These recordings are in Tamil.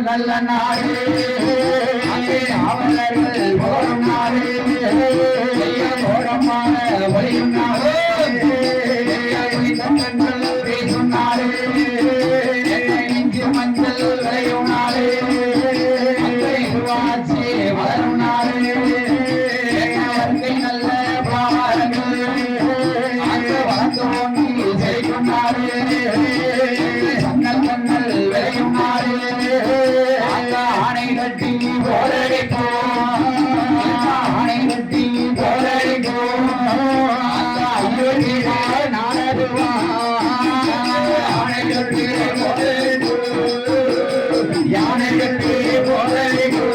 நல்ல நாடு அவலர்கள் போடும் நாடு போடமான ஒளியும் நாடு பேசும் நாடு மஞ்சள் விளையும் நாடு உருவாச்சி வளரும் நாடு நல்ல பாரங்கள் வளர்ந்து ஓங்கி செழிக்கும் நாடு சன்னல் கண்ணல் விளையும் நாடு ஆணை கட்டி போரடிப்போம் ஆணை கட்டி போரடிப்போம் நாடதுவான் ஆணை கட்டி யானை கட்டி போரடிப்போம்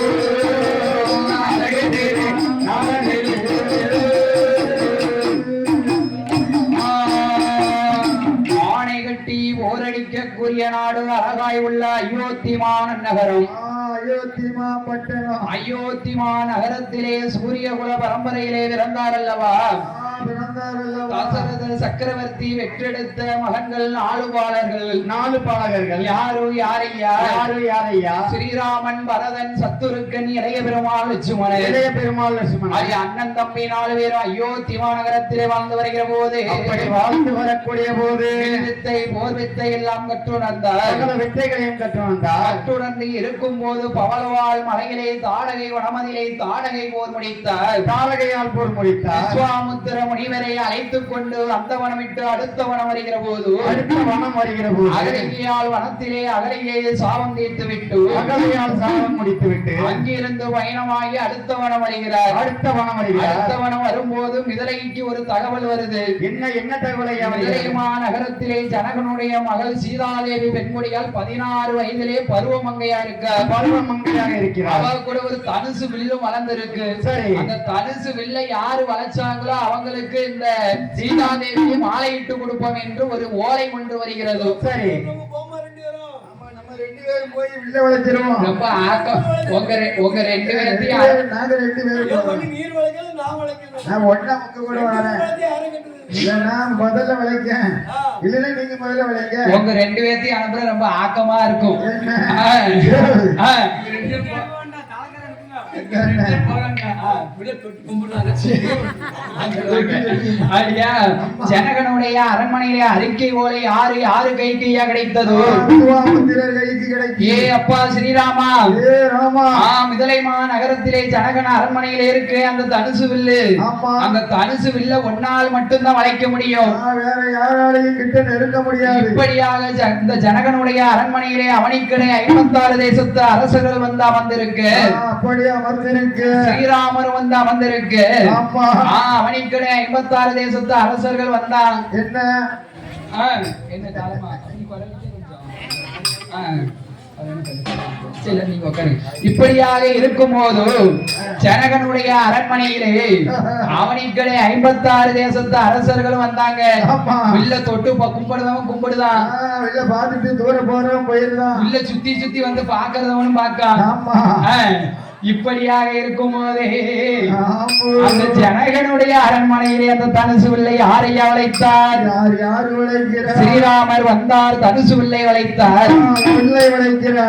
ஆணை கட்டி போரடிக்கக்கூடிய நாடு அழகாய் உள்ள அயோத்திமான நகரம். அயோத்திமா பட்டணம். அயோத்திமா நகரத்திலே சூரியகுல பரம்பரையிலே பிறந்தார் அல்லவா. தசரத சக்கரவர்த்தி வெற்றெடுத்த மகன்கள் 4 பாலகர்கள். யாரையா? ஸ்ரீராமன், பரதன், சத்துருக்கன், இளைய பெருமாள் லட்சுமணன். அண்ணன் தம்பி 4 பேரும் அயோத்திமா நகரத்திலே வாழ்ந்து வருகிற போது, அப்படி வாழ்ந்து வரக்கூடிய போது வித்தை போர் வித்தை எல்லாம் கற்றுணர்ந்தார். வித்தைகளையும் கற்றுணர்ந்தார். கற்றுணர்ந்து இருக்கும் போது பவளவாள் மலையிலே தாடகை வடமதிலே தாடகை போர் முடித்தார். தாடகையால் போர் முடித்தார். விஸ்வாமுத்திர முனிவரை அழைத்துக் கொண்டு அந்த வனமிட்டு அடுத்த வனம் வருகிற போது அகலியால் வனத்திலே அகலியை சாபம் தீர்த்து விட்டு அங்கிருந்து பயணமாகி அடுத்த வனம் வருகிறார். அடுத்த வனம் வரும்போது மிதிலைக்கு ஒரு தகவல் வருது. என்ன தகவலை? மிதிலைமா நகரத்திலே ஜனகனுடைய மகள் சீதாதேவி பெண்மொழியால் 16 வயதிலே பருவமங்கையா இருக்கிறார். அவ கூட ஒரு தனுசு வில்லும் வளர்ந்திருக்கு. அந்த தனுசு வில்லை யாரு வளைச்சாங்களோ அவங்களுக்கு இந்த சீதாதேவியை மாலையிட்டு கொடுப்போம் என்று ஒரு ஓலை கொண்டு வருகிறது. சரி, போய் வில்ல வளைச்சிருவோம். ரொம்ப ஆக்கம். உங்க 2 பேரையும் நாங்க 2 பேரும் நீர் வளைக்கல, நான் வளைக்கல. நான் ஒண்ணா உங்க கூட வரேன். இல்ல நான் முதல்ல வளைக்கேன், இல்லனா நீங்க முதல்ல வளைக்க. உங்க 2 பேரையும் அனுப்புற ரொம்ப ஆக்கமா இருக்கும். ஜனகனுடைய அரண்மனையிலே அறிக்கை ஓலை யாரு கைக்கையா கிடைத்ததோ? ஏ அப்பா ஸ்ரீராமா, மிதிலைமா நகரத்திலே ஜனகன் அரண்மனையிலே இருக்கு அந்த தனுசு வில்லு. அந்த தனுசு வில்ல ஒன்னால் மட்டும்தான் வளைக்க முடியும், வேற யாராலையும் கிட்ட நெருங்க முடியாது. இப்படியாக இந்த ஜனகனுடைய அரண்மனையிலே அவனிக்கடை 56 தேசத்து அரசர்கள் வந்து அமர்ந்திருக்கு. ஸ்ரீராமர் வந்து அமர்ந்திருக்கு. அவனிக்கடை 56 தேசத்து அரசர்கள் வந்தான். என்ன காலமா இப்படியாக இருக்கும் போது ஜனகனுடைய அரண்மனையிலே அவனிக்கடை 56 தேசத்து அரசர்கள் வந்தாங்க. வில்ல தொட்டு கும்பிடுதவன் கும்பிடுதான், வில்ல பாத்துட்டு தூர போறவன் போயிருந்தான், வில்ல சுத்தி சுத்தி வந்து பாக்குறதவனும் பாக்கான். இப்படியாக இருக்கும் போதே அந்த ஜனகனுடைய அரண்மனையிலே அந்த தனுசு வில்லை யாரையா வளைத்தார்? யார் வளைக்கிறார்? ஸ்ரீராமர் வந்தார், தனுசு வில்லை வளைத்தார்.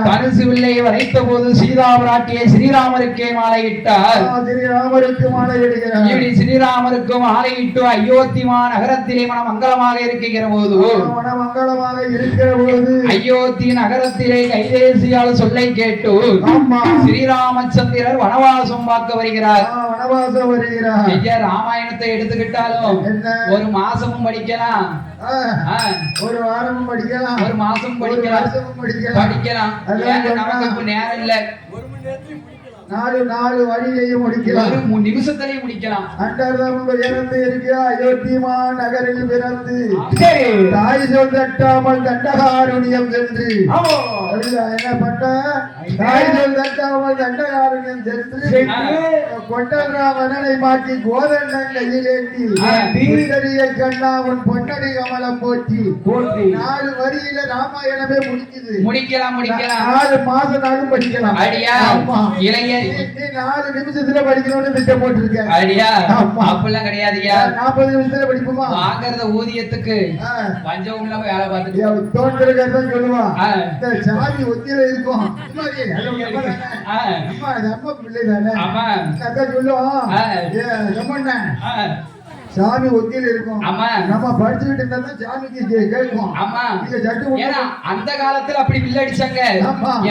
தனுசு வில்லை வளைத்த போது சீதா பிராட்டியை ஸ்ரீராமருக்கே மாலையிட்டார். ஸ்ரீராமருக்கு மாலையிடுகிறார். இப்படி ஸ்ரீராமருக்கு மாலையிட்டு அயோத்திமா நகரத்திலே மனமங்கலமாக இருக்கிற போது அயோத்தி நகரத்திலே கைதேசியால் சொல்லை கேட்டு ஸ்ரீராமச்சந்திரர் வனவாசம் பார்க்க வருகிறார். ராமாயணத்தை எடுத்துக்கிட்டாலும் ஒரு மாசமும் படிக்கலாம், ஒரு வாரமும் படிக்கலாம், ஒரு மாசம் படிக்கலாம், நமக்கு நேரம் இல்ல. நாலு வழியையும் முடிக்கலாம், ஒரு நிமிஷத்திலேயே முடிக்கலாம். அண்டர்தம் பிறந்து இருக்க அயோத்திமா நகரில் பிறந்து தாய் சொல் தட்டாமல் தண்டகாருண்யம் சென்று என்ன பண்ண? தாய் சொல் தட்டாமல் தண்டகாருண்யம் சென்று கொண்டராமனை மாற்றி கோதண்டன் கையிலேற்றி கண்ணாவன் பொன்னடி கமலம் போற்றி 4 வரியில ராமாயணமே முடிக்கலாம். 4 மாசம் நாளும் படிக்கலாம். இளைஞர் 4 நிமிஷத்துல படிக்கணும்னு திட்டம் போட்டிருக்கேன். ஐயா அப்பெல்லாம் கிடையாதுயா. 40 நிமிஷத்துல படிப்போமா? வாங்குறத ஊதியத்துக்கு பஞ்சம் இல்லாம வேலை பார்த்துட்டு தோன்றதான் சொல்லுவான். சாமி ஒத்தியில இருக்கும் நம்ம பிள்ளை தானே சொல்லுவோம். சாமி ஒத்தியில இருக்கும். நம்ம படிச்சுக்கிட்டு இருந்தா சாமிக்கு கேட்கும். அந்த காலத்துல அப்படி வில்லடிச்சாங்க.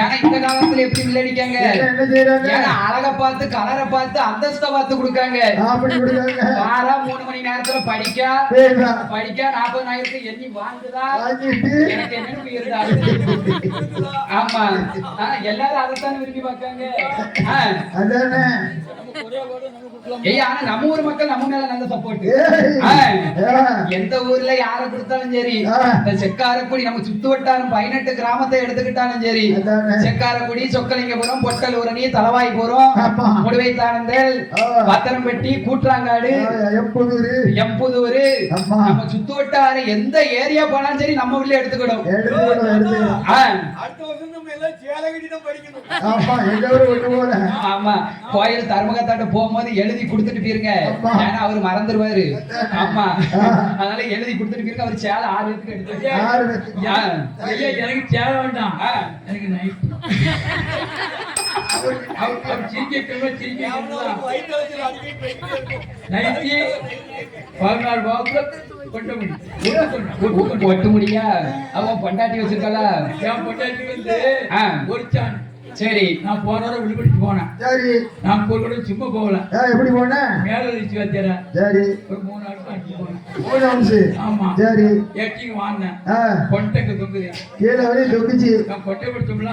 ஏன்னா இந்த காலத்துல எப்படி வில்லடிக்காங்க? என்ன செய்யறாங்க? அழக பார்த்து கலரை பார்த்து அந்தஸ்தை பார்த்து கொடுக்காங்க. அப்படி கொடுக்காங்க. வாரம் 3 மணி நேரத்துல படிக்க 40,000 எண்ணி வாங்குதா எனக்கு என்னன்னு இருந்தா. ஆமா எல்லாரும் அதைத்தான் விரும்பி பார்க்காங்க. ஆனா நம்ம ஊர் மக்கள் நம்ம மேல நல்ல சப்போர்ட். எந்த ஊர்ல யார கொடுத்தாலும் சரி, செக்காரக்குடி நம்ம சுத்து வட்டாரம் 18 கிராமத்தை எடுத்துக்கிட்டாலும் சரி, செக்காரக்குடி, சொக்கலிங்கபுரம், பொட்டலூரணி, தலவாய்புரம், முடுவை தானந்தல், பத்தரம்பட்டி, கூற்றாங்காடு, எம்புதூர், நம்ம சுத்து வட்டாரம் எந்த ஏரியா போனாலும் சரி நம்ம ஊர்ல எடுத்துக்கிடும். ஆமா கோயில் தர்மகத்தாட்ட போகும்போது எழுதி கொடுத்துட்டு போயிருங்க. ஏன்னா அவரு மறந்துடுவாரு. ஆமா அதனால எழுதி கொடுத்துட்டு போயிருங்க. அவர் சேலை 6 பேருக்கு எடுத்து எனக்கு சேலை வேண்டாம், எனக்கு நைட் ஒட்டு முடியா அவன் பொண்டாட்டி வச்சிருக்கல. சரி நான் போறத விழுபடிச்சு போனேன். சரி நான் கூட சும்மா போகல. எப்படி போனேன்? மேல வச்சு வச்சேன். சரி ஒரு 3 நாள் அடிச்சு போனேன். 3 நாள். ஆமா சரி ஏட்டிங் வாங்கினேன். பொண்டைக்கு தொங்குது கீழே வரை தொங்குச்சு. நான் பொட்டை பிடிச்சோம்ல.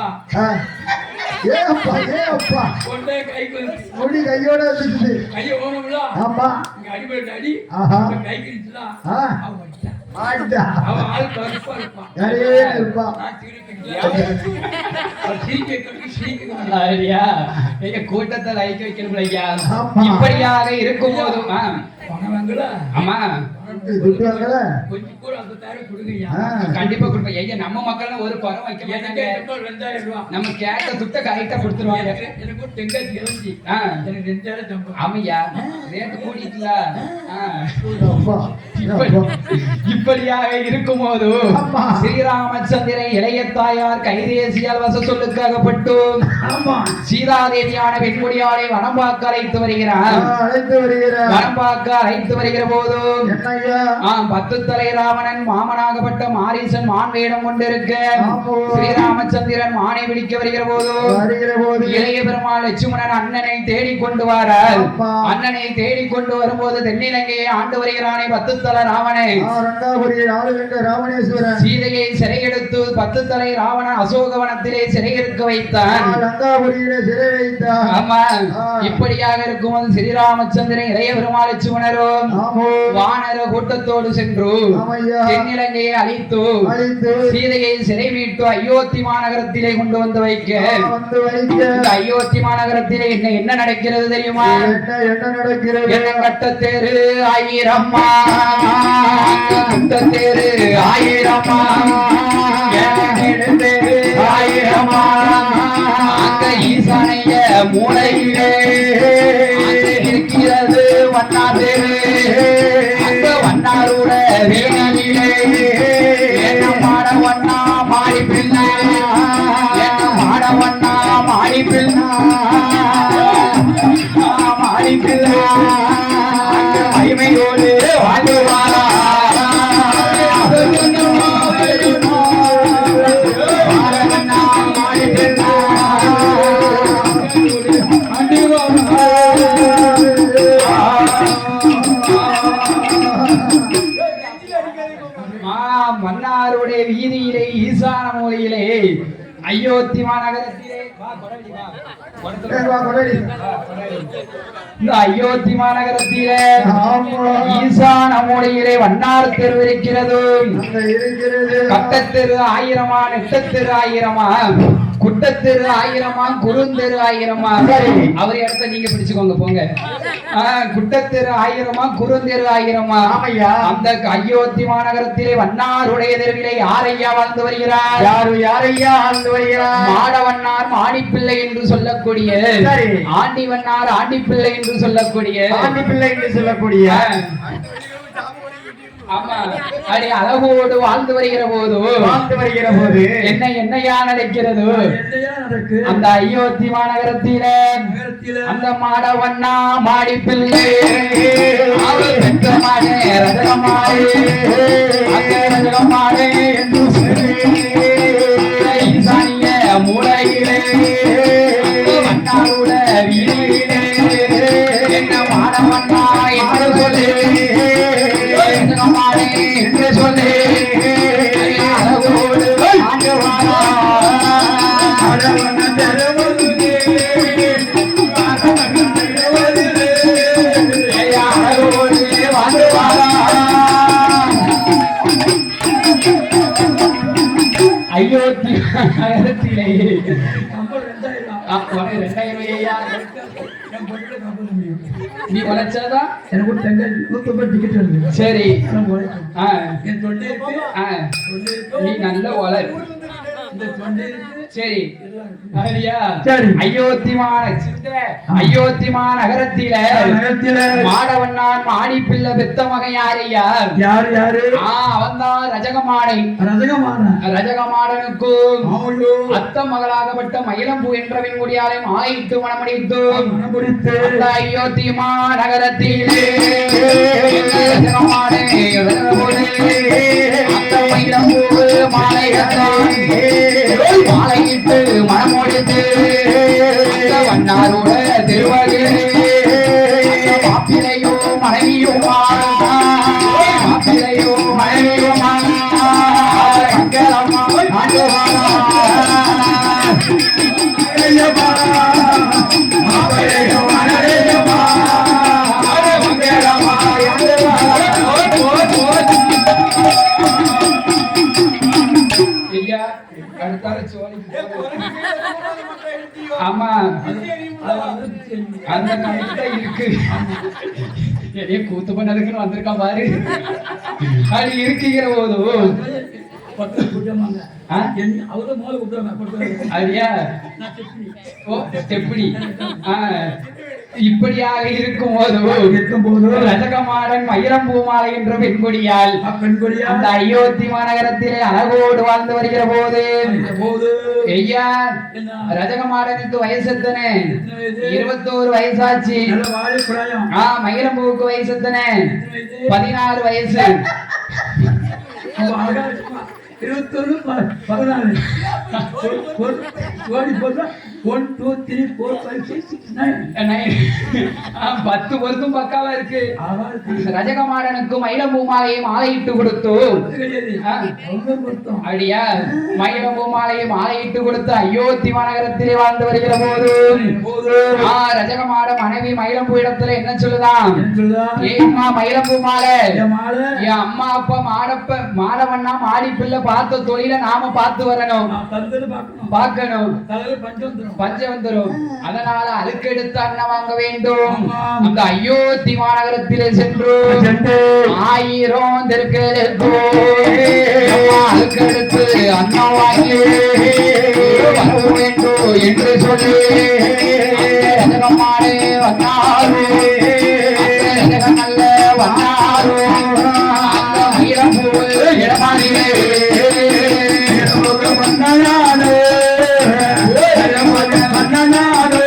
ஏப்பா பொண்டை கைக்கு முடி கையோட வந்துச்சு. கையை ஓனம்ல. ஆமா இங்க அடிபட்டு அடி கை கிழிச்சுல. அவன் ஆள் கருப்பா இருப்பான். கூட்டத்தை லைக்க வைக்கணும். இப்படியாக இருக்கும் போதும் கண்டிப்பா கொடுப்பேன். ஐயா நம்ம மக்கள் ஒரு குறம் வைக்க மாட்டாங்க. 2000 ரூபாய் நம்ம கேட்ட துட்ட கரெக்டா கொடுத்துருவாங்க. எனக்கு தெங்காச்சி இறங்கி எனக்கு 2000 சம்பளம். ஆமையா ரேட்டு கூடிட்டுல. இப்படியாக இருக்கும் போது ஸ்ரீராமச்சந்திரன் இளைய தாயார் கைதேசியால் வச சொல்லுக்காகப்பட்டு சீதாதேவியான பெண்முடியாலை வனம்பாக்க அழைத்து வருகிறார். வனம்பாக்க அழைத்து வருகிற போது 10 தலை ராவணன் மாமனாகப்பட்ட மாரீசன் மான் வேடம் கொண்டிருக்க ஸ்ரீராமச்சந்திரன் மானை பிடிக்க வருகிற போது இளைய பெருமாள் லட்சுமணன் அண்ணனை தேடிக்கொண்டு வாரார். அண்ணனை தேடிக்கொண்டு வரும்போது தென்னிலங்கையை ஆண்டு வருகிறானே 10 தலை ராவணன் சீதையை சிறையெடுத்து 10 தலை ராவணன் அசோகவனத்திலே சிறையிருக்க வைத்தான். ஆமா இப்படியாக இருக்கும்போது ஸ்ரீராமச்சந்திரன் இளைய பெருமாள் லட்சுமணரும் வானர கூட்டத்தோடு சென்று தென்னிலங்கையை அழித்து சீதையை சிறை மீட்டு அயோத்தி மாநகரத்திலே கொண்டு வந்து வைக்க அயோத்தி மாநகரத்திலே என்ன நடக்கிறது தெரியுமா? என்ன கட்டத்தேரு 1000 கட்டத்தேரு 1000 1000 அங்க ஈசானைய மூளையிலே இருக்கிறது வண்ணாதேரு அந்த வண்ணாரோட வேணிலே மாட வண்ணா மாடி பிள்ளை மாட வண்ணா மாடி பிள்ளை மாடி பிள்ளை மகிமையோடு வாழ்வாரா மன்னாருடைய வீதியிலே ஈசான மூலையிலே அயோத்தி மாநகரத்திலே இந்த அயோத்தி மாநகரத்திலே ஈசான மூலையிலே வண்ணார் தெரு இருக்கிறது. கட்டத்தெரு ஆயிரமா, நெட்டத்தெரு ஆயிரமா, குட்டத்தெரு ஆயிரமா, குறுந்தெரு ஆயிரமா? அவர் இடத்த நீங்க பிடிச்சுக்கோங்க போங்க. குட்டத்தெரு ஆயிரமா, குறுந்தெரு ஆயிரமா? அந்த அயோத்தி மாநகரத்திலே வண்ணாருடைய தெருவிலே யாரையா வாழ்ந்து வருகிறார்? யாரையா வாழ்ந்து வருகிறார்? மாடவண்ணார் மாடிப்பிள்ளை என்று சொல்லக்கூடிய, ஆண்டிவண்ணார் ஆண்டிப்பிள்ளை என்று சொல்லக்கூடிய, ஆண்டிப்பிள்ளை என்று சொல்லக்கூடிய ஆமா அடி அழகோடு வாழ்ந்து வருகிற போது என்ன என்னையா நடக்கிறது? அந்த அயோத்தி மாநகரத்தில அந்த மாடவண்ணா மாடிப்பிள்ளை ரஜகமாடே என்று ஈசானிய மூலையிலே வண்ணாரோட வீதியிலே என்ன மாடவண்ணா என்று சொல்லி என்று சொல்லி அழகோடு ஆண்டவாரா அயோத்தி நகரத்திலே 2000 நீ உழைச்சாதா எனக்கு ஒரு தங்காய் 150 டிக்கெட் வருது. சரி நீ நல்ல உழை. சரி அயோத்தி மாநகரத்தில மாடவண்ணான் மாடிப்பிள்ளை பெத்த மகன் யாரையா? யாரு? அவன்தான் ரஜகமாடை. ரஜகமாடனுக்கும் அத்த மகளாகப்பட்ட மயிலம்பூ என்ற வெண்குடியாலை மாலையிட்டு மணமுடித்து அயோத்தி மாநகரத்திலே ரஜகமாடை அத்த மயிலம்பூ மாலையிட்டு மனமொழித்து வண்ணாரோட திருவகிலே மாப்பிளையோ மனைவியுமா ஆமா அந்த கணக்கு இருக்கு. கூத்து பண்ணதுக்குன்னு வந்திருக்கான் பாரு. அது இருக்குகிற போது இப்படியாக இருக்கும் போது ரஜகமாடன் மயிலம்பூ மாலை என்ற பெண்கொடியால் அந்த அயோத்தி மாநகரத்திலே அழகோடு வாழ்ந்து வருகிற போது ஐயா ரஜகமாடனுக்கு வயசு எத்தனை? 21 வயசாச்சு. மயிலம்பூவுக்கு வயசு எத்தனை? 16 வயசு. 21 14 1 2 3 4 5 6 9 10 பொருத்தும் பக்காவா இருக்கு. ரஜகமாடனுக்கும் மயிலம்பூ மாலையை மாலையிட்டு கொடுத்து அடியா மயிலம்பூ மாலையை மாலையிட்டு கொடுத்து அயோத்தி மாநகரத்திலே வாழ்ந்து வருகிற போது ரஜகமாட மனைவி மயிலம்பூ இடத்துல என்ன சொல்லுதான்? ஏம்மா மயிலம்பூ மாலை, என் அம்மா அப்பா மாடவண்ணா மாடிப்பிள்ளை பார்த்த தொழில நாம பார்த்து வரணும், பார்க்கணும். பஞ்சம் வந்துரும். அதனால அழுக்கெடுத்து அன்னம் வாங்க வேண்டும். அந்த அயோத்தி மாநகரத்திலே சென்று 1000 தெருக்களுக்கு அழுக்கெடுத்து அன்னம் வாங்கி வர வேண்டும் என்று சொல்லி ரஜகமாடே வந்தாரோ ரஜகமல்ல வந்தாரோ அந்த மயிலம்பூ இடமாடிலே வந்தாரோ வந்தாரோ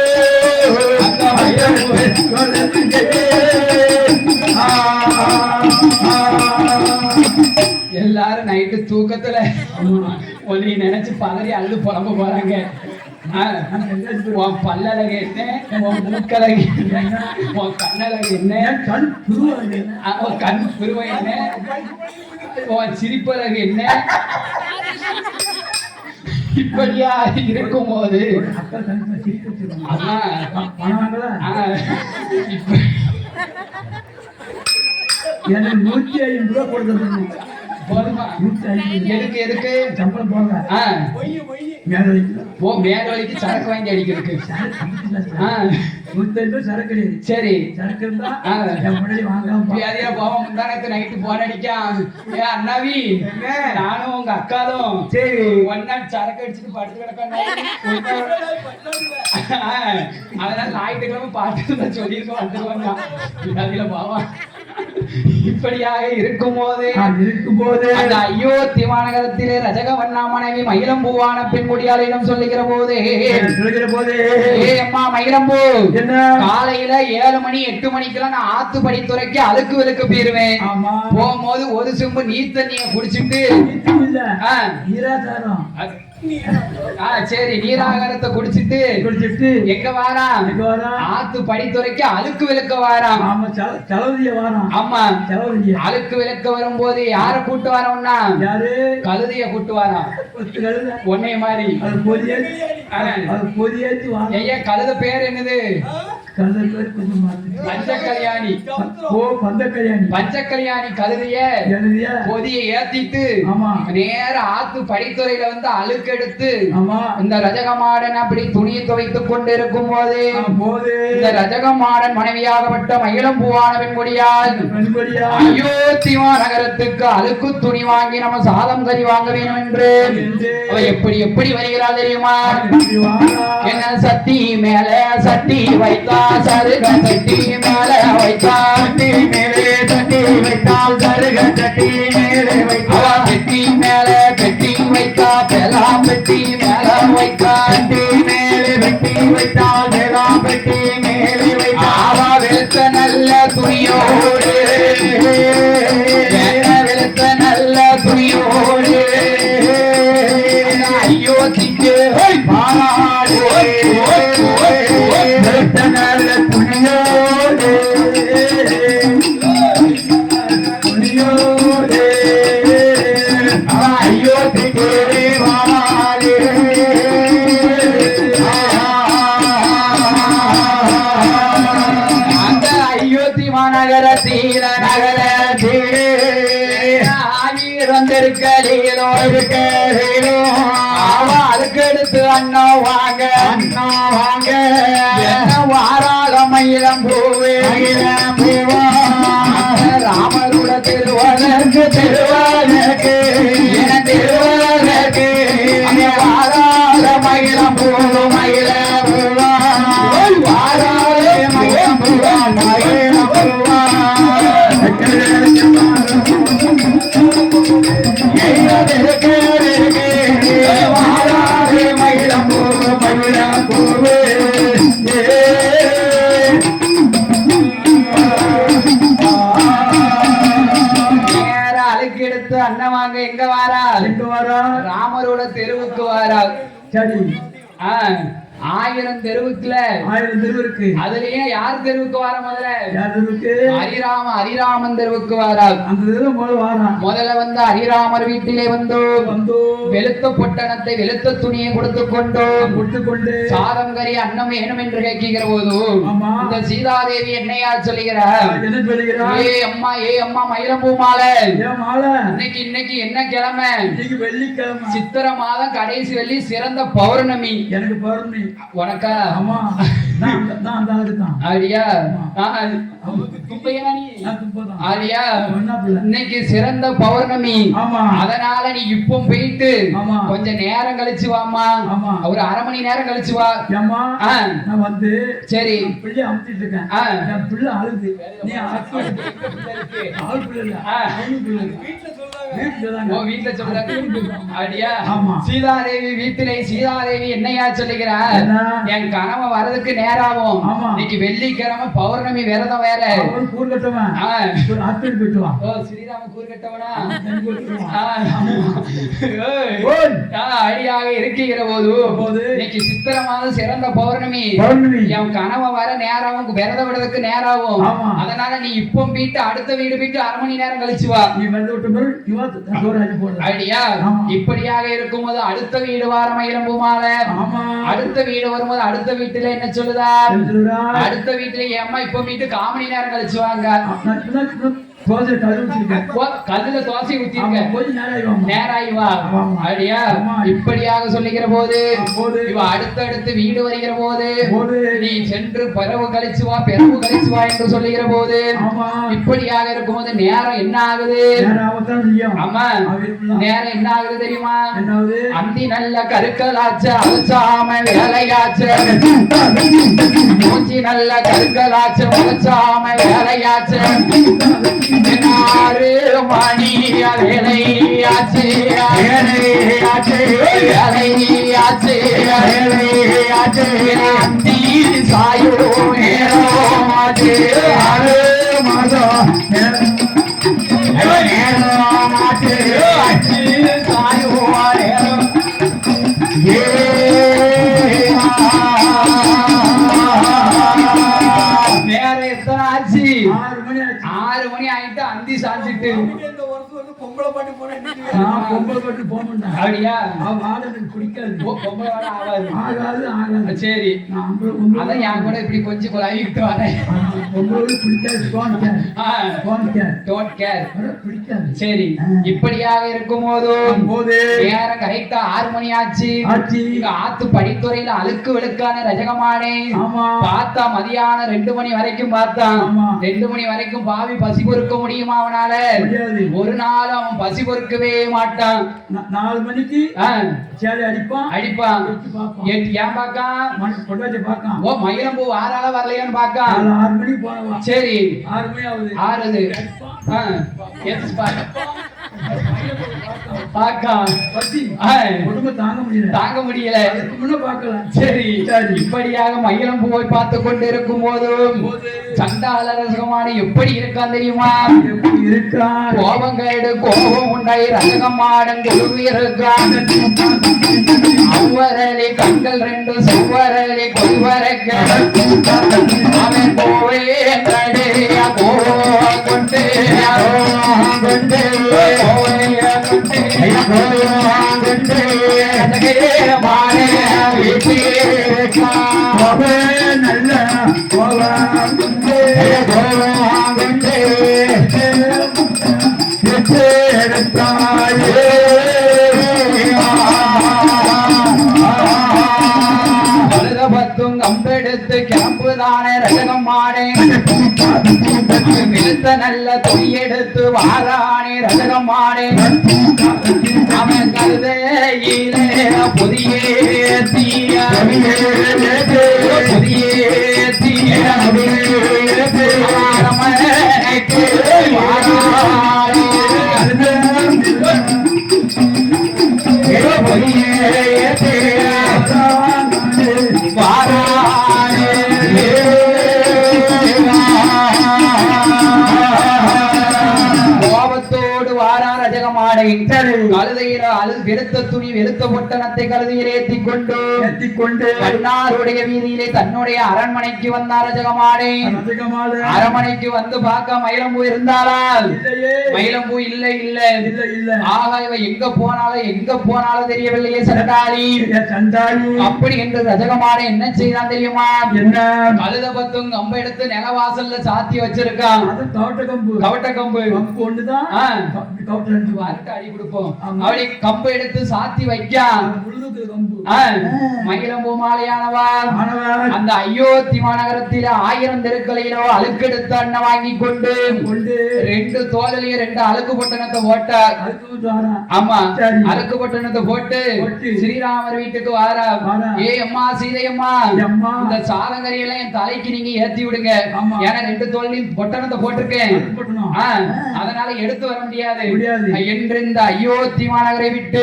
அந்த மயிலம்பூ எல்லாரும் நைட்டு தூக்கத்துல ஒலி நினைச்சு பதறி அள்ளு புலம்ப போறாங்க. உன் பல்லழகு என்ன, உன் மூக்கழகு என்ன, உன் கண்ணழகு என்ன, உன் கண் புருவம் என்ன, உன் சிரிப்பழகு என்ன. இப்படியா இருக்கும் போது எனக்கு 150 ரூபா கொடுத்து போதுமா? எதுக்கு எதுக்கு சம்பளம் போங்க. மேலவழிக்கு சரக்கு வாங்கி அடிக்கிறதுக்கு. 150 சரக்கு கிடையாது. சரி சரக்கு இருந்தா முன்னாடி வாங்க. போவோம். முந்தானத்து நைட்டு போன் அடிக்கான். ஏ அண்ணாவி, நானும் உங்க அக்காலும் சரி ஒன்னா சரக்கு அடிச்சுட்டு படுத்து கிடக்கோம். அதனால ஞாயிற்றுக்கிழமை பாட்டு சொல்லியிருக்கோம், வந்துருவாங்க. அதுல போவோம். இப்படியாக இருக்கும் போது அந்த அயோத்தி மாநகரத்திலே ரஜக வண்ணா மனைவி மயிலம்பூவான பெண்குடியாளிடம் சொல்லுகிற போது ஏ அம்மா மயிலம்பூ, காலையில 7 மணி 8 மணிக்கெல்லாம் நான் ஆத்து படித்துறைக்கு அழுக்கு விழுக்க போயிருவேன். போகும்போது ஒரு செம்பு நீர் தண்ணிய குடிச்சிட்டு சரி நீராகாரத்தை குடிச்சிட்டு எங்க வாராம்? ஆத்து படித்துறைக்கு அழுக்கு விளக்க வாராம். ஆமா, அழுக்கு விளக்க வரும்போது யார கூட்டு வரோம்னா கழுதைய கூட்டு வாராம். உன்னைய மாதிரி ஐயா, கழுத பேர் என்னது? பஞ்சகல்யாணி. பஞ்சகல்யாணி கழுதைய பொதிய ஏத்திட்டு நேர ஆத்து படித்துறையில வந்து அழுக்கெடுத்து இந்த ரஜகமாடன் அப்படி துணியை துவைத்துக் கொண்டிருக்கும் போது இந்த ரஜகமாடன் மனைவியாகப்பட்ட மயிலம்பூவான பெண்குடியால் அயோத்தி நகரத்துக்கு அழுக்கு துணி வாங்கி நம்ம சாதம் கறி வாங்க வேண்டும் என்று அவ எப்படி எப்படி வருகிறாள் தெரியுமா? என்ன சட்டி மேல சட்டி வைத்தா சருக சட்டி மேல வைத்தா மேலே சட்டி வைத்தால் சருக சட்டி மேலே வைத்தா பெட்டி மேல பெட்டி வைத்தா பெலாம் பெட்டி மேல வைத்தா மேலே பெட்டி வைத்தால் பெலாம் பெட்டி மேலே வைத்தா வெளுத்த நல்ல துணியோடு வெளுத்த நல்ல துணியோடு அயோத்திக்கு பாராடு வெளுத்த நல்ல துணியோடு துணியோடு அயோத்திக்கு பாராடு. அந்த அயோத்தி மாநகரத்தீர நகரத்தீரே வந்திருக்கீரோ இருக்கீரோ அதுக்கு எடுத்து அண்ணா வாங்க அண்ணா வாங்க என்ன வாராள மயிலம் பூவே பூவா ராமருட திருவதற்கு திருவதற்கு என திருவதற்கு வாராள மயிலம் பூவு மயில பூவா வாராள மயிலம் பூவா மயில பூவா அழுக்கெடுத்து அண்ணன் வாங்க எங்க வாரா? ராமரோட தெருவுக்கு வாரா. சரி 1000 தெருவுக்குல 1000 தெருவு இருக்கு. அதுலயே யார் தெருவுக்கு வார? முதல்ல யார் தெருவுக்கு? ஹரிராமன் தெருவுக்கு வாரா. அந்த தெருவு முதல்ல வந்து ஹரிராமர் வீட்டிலே வந்து வெளுத்த பொட்டணத்தை வெளுத்த துணியை கொடுத்துக்கொண்டு சாதம் கறி அன்னம் வேணும் என்று கேட்கிற போது இந்த சீதாதேவி என்னையா சொல்லுகிறார்? ஏ அம்மா மயிலம்பூ மாலை, இன்னைக்கு என்ன கிழமை? வெள்ளிக்கிழமை. சித்திரை மாதம் கடைசி வெள்ளி சிறந்த பௌர்ணமி. எனக்கு பௌர்ணமி உனக்கா ஆமா நான் அந்த ஆளுக்கு தான். ஆரியா குப்பையா நீ? நான் குப்பைதான். ஆரியா என்ன பிள்ளை? இன்னைக்கு சிறந்த பௌர்ணமி. ஆமா. அதனால நீ இப்போ போயிட்டு ஆமா. கொஞ்சம் நேரம் கழிச்சு வாமா. ஆமா. ஒரு அரை மணி நேரம் கழிச்சு வா. ஏம்மா நான் வந்து சரி பிள்ளை அமுத்திட்டு இருக்கேன். என் பிள்ளை அழுது நீ ஆள் பிள்ளை இல்ல வீட்டுல சொல்றாங்க. அப்படியா? சீதாதேவி வீட்டிலே சீதாதேவி என்னையா சொல்லுகிறார்? என் கனவு வரதுக்கு நேராகும். இன்னைக்கு வெள்ளிக்கிழமை பௌர்ணமி விரதம் வேற. கூறு கட்டவன் ஆட்கள் கட்டுவான். ஓ ஸ்ரீராம கூறு கட்டவனா? அடியாக இருக்கிற போது இன்னைக்கு சித்திரை மாதம் சிறந்த பௌர்ணமி. என் கனவு வர நேராகும், விரதம் விடுறதுக்கு நேராகும். அதனால நீ இப்போ வீட்டு அடுத்த வீடு போயிட்டு அரை மணி நேரம் கழிச்சு வா. நீ வந்து விட்டு ஐடியா இப்படியாக இருக்கும்போது அடுத்த வீடு வார மயிலம்பூமால அடுத்த வீடு வரும்போது அடுத்த வீட்டுல என்ன சொல்லுதா? அடுத்த வீட்டுல ஏம்மா இப்ப வீட்டு காமணி நேரம் கழிச்சு வாங்க. கல்லுல தோசை ஊத்திருக்க நேராய் வா. அப்படியா? இப்படியாக சொல்லுகிற போது இவ அடுத்தடுத்து வீடு வருகிற போது நீ சென்று பிறவு கழிச்சு வா என்று சொல்லுகிற போது இப்படியாக இருக்கும்போது நேரம் என்ன ஆகுது? ஆமா நேரம் என்ன ஆகுது தெரியுமா? அந்தி நல்ல கருக்கலாச்ச அழைச்சாம வேலையாச்ச மூச்சி நல்ல கருக்கலாச்ச முளைச்சாம வேலையாச்ச 6 மணி வேலையாச்சு அந்தி சாயோ நேரமாச்சு 6 மாதம் நேரமாச்சு சாயோ நேரம் நேரம் எத்தனை ஆச்சு? 6 மணி ஆயிட்டு அந்தி சாஞ்சிட்டு பொம்பளை பாட்டு போக மாட்டேன். அப்படியா? எனக்கு பிடிக்காது. பொம்பளை பாட்டு ஆகாது. சரி அதான் என் கூட இப்படி கொஞ்சம் கொலாவிட்டு வரேன். பொம்பளை பிடிக்காது. பிடிக்காது. சரி இப்படியாக இருக்கும் போது நேரம் கரெக்டா 6 மணி ஆச்சு. ஆத்து படித்துறையில அழுக்கு வெளுக்கான ரஜகமானே பார்த்தா மதியானம் 2 மணி வரைக்கும் பார்த்தான். 2 மணி வரைக்கும் பாவி பசி பொறுக்க முடியுமா அவனால? ஒரு நாள் அவன் பசி பொறுக்கவே மாட்டான். 4 மணிக்கு அடிப்பான். ஏன் பாக்கான்? ஓ மயிலம்பூ ஆறால வரலையான்னு பாக்கான். 6 மணிக்கு போனவா? சரி 6 மணி ஆகுது. 6 தாங்க முடியல. சரி இப்படியாக மயிலம்பூ போய் பார்த்து கொண்டு இருக்கும் போதும் சண்டாள ரசகமான எப்படி இருக்கான் தெரியுமா? கோபங்கேடு கோபம் உண்டாய் ரசகமாடன் குழுவி இருக்கான். அவ்வரலி கண்கள் 2 செவ்வரலி கொள்வரக்க அவன் போவே கொண்டு நல்ல பத்தும் கம்பெடுத்து கிளம்பு தானே ரஜகமானே விழுத்த நல்ல தொய்யெடுத்து வாரானே ரஜகமானே அவன் கருதையிலே புதிய தீய கோபத்தோடு வாரா ரஜகமாடை கழுதையில வெளுத்த துணி வெளுத்த பொட்டணத்தை கழுதையில் ஏற்றிக்கொண்டு கண்ணாருடைய வீதியிலே தன்னுடைய அரண்மனைக்கு வந்தார் ரஜகமாடை. அரண்மனைக்கு வந்து பார்க்க மயிலம்பூ இருந்தாளா? மயிலம்பூ இல்ல. ஆக இவ எங்க போனாலும் தெரியவில்லையே சண்டாளி. அப்படி என்று ரஜகமாடை என்ன செய்தான் தெரியுமா? என்ன கழுத பத்தும் கம்பு எடுத்து நிலவாசல்ல சாத்தி வச்சிருக்கான். கவட்ட கம்பு ஒண்ணுதான் அடுத்த அடி கொடுப்போம் அவளை கம்பு எடுத்து சாத்தி வைக்கான் மயிலம்பூ மாலையானவா அந்த அயோத்தி மாநகரத்தில் 1000 தெருக்களிலோ அழுக்கெடுத்த அண்ணன் வாங்கி கொண்டு 2 தோளிலேயே 2 அழுக்கு பட்டணத்தை போட்டார். ஆமா அழுக்கு பட்டணத்தை போட்டு ஸ்ரீராமர் வீட்டுக்கு வாரா. ஏ அம்மா சீதையம்மா இந்த சாலங்கரியெல்லாம் என் தலைக்கு நீங்க ஏத்தி விடுங்க. ஏன்னா 2 தோல்லையும் பொட்டணத்தை போட்டிருக்கேன் அதனால எடுத்து வர முடியாது என்று இந்த அயோத்தி மாநகரை விட்டு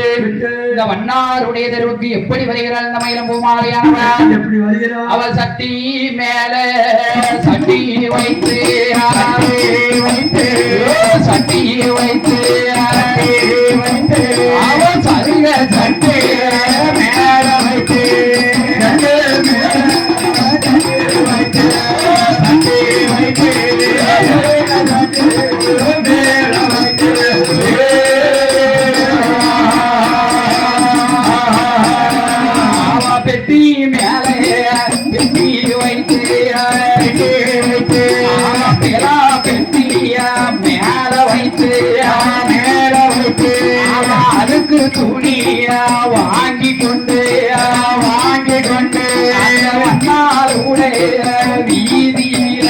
இந்த வண்ணாருடைய தெருவுக்கு எப்படி வருகிறாள் இந்த மயிலம்பூ மாலையானவள்? எப்படி வருகிறாள்? அவள் சட்டி மேல சட்டி வைத்து சட்டி வைத்து அவள் சருக சட்டி மேல வைத்து பெட்டி மேலே பெட்டி வைத்து பெட்டிய மேல வைத்து அதுக்கு துணிய வாங்கி கொண்டு வண்ணாருடைய வீதியில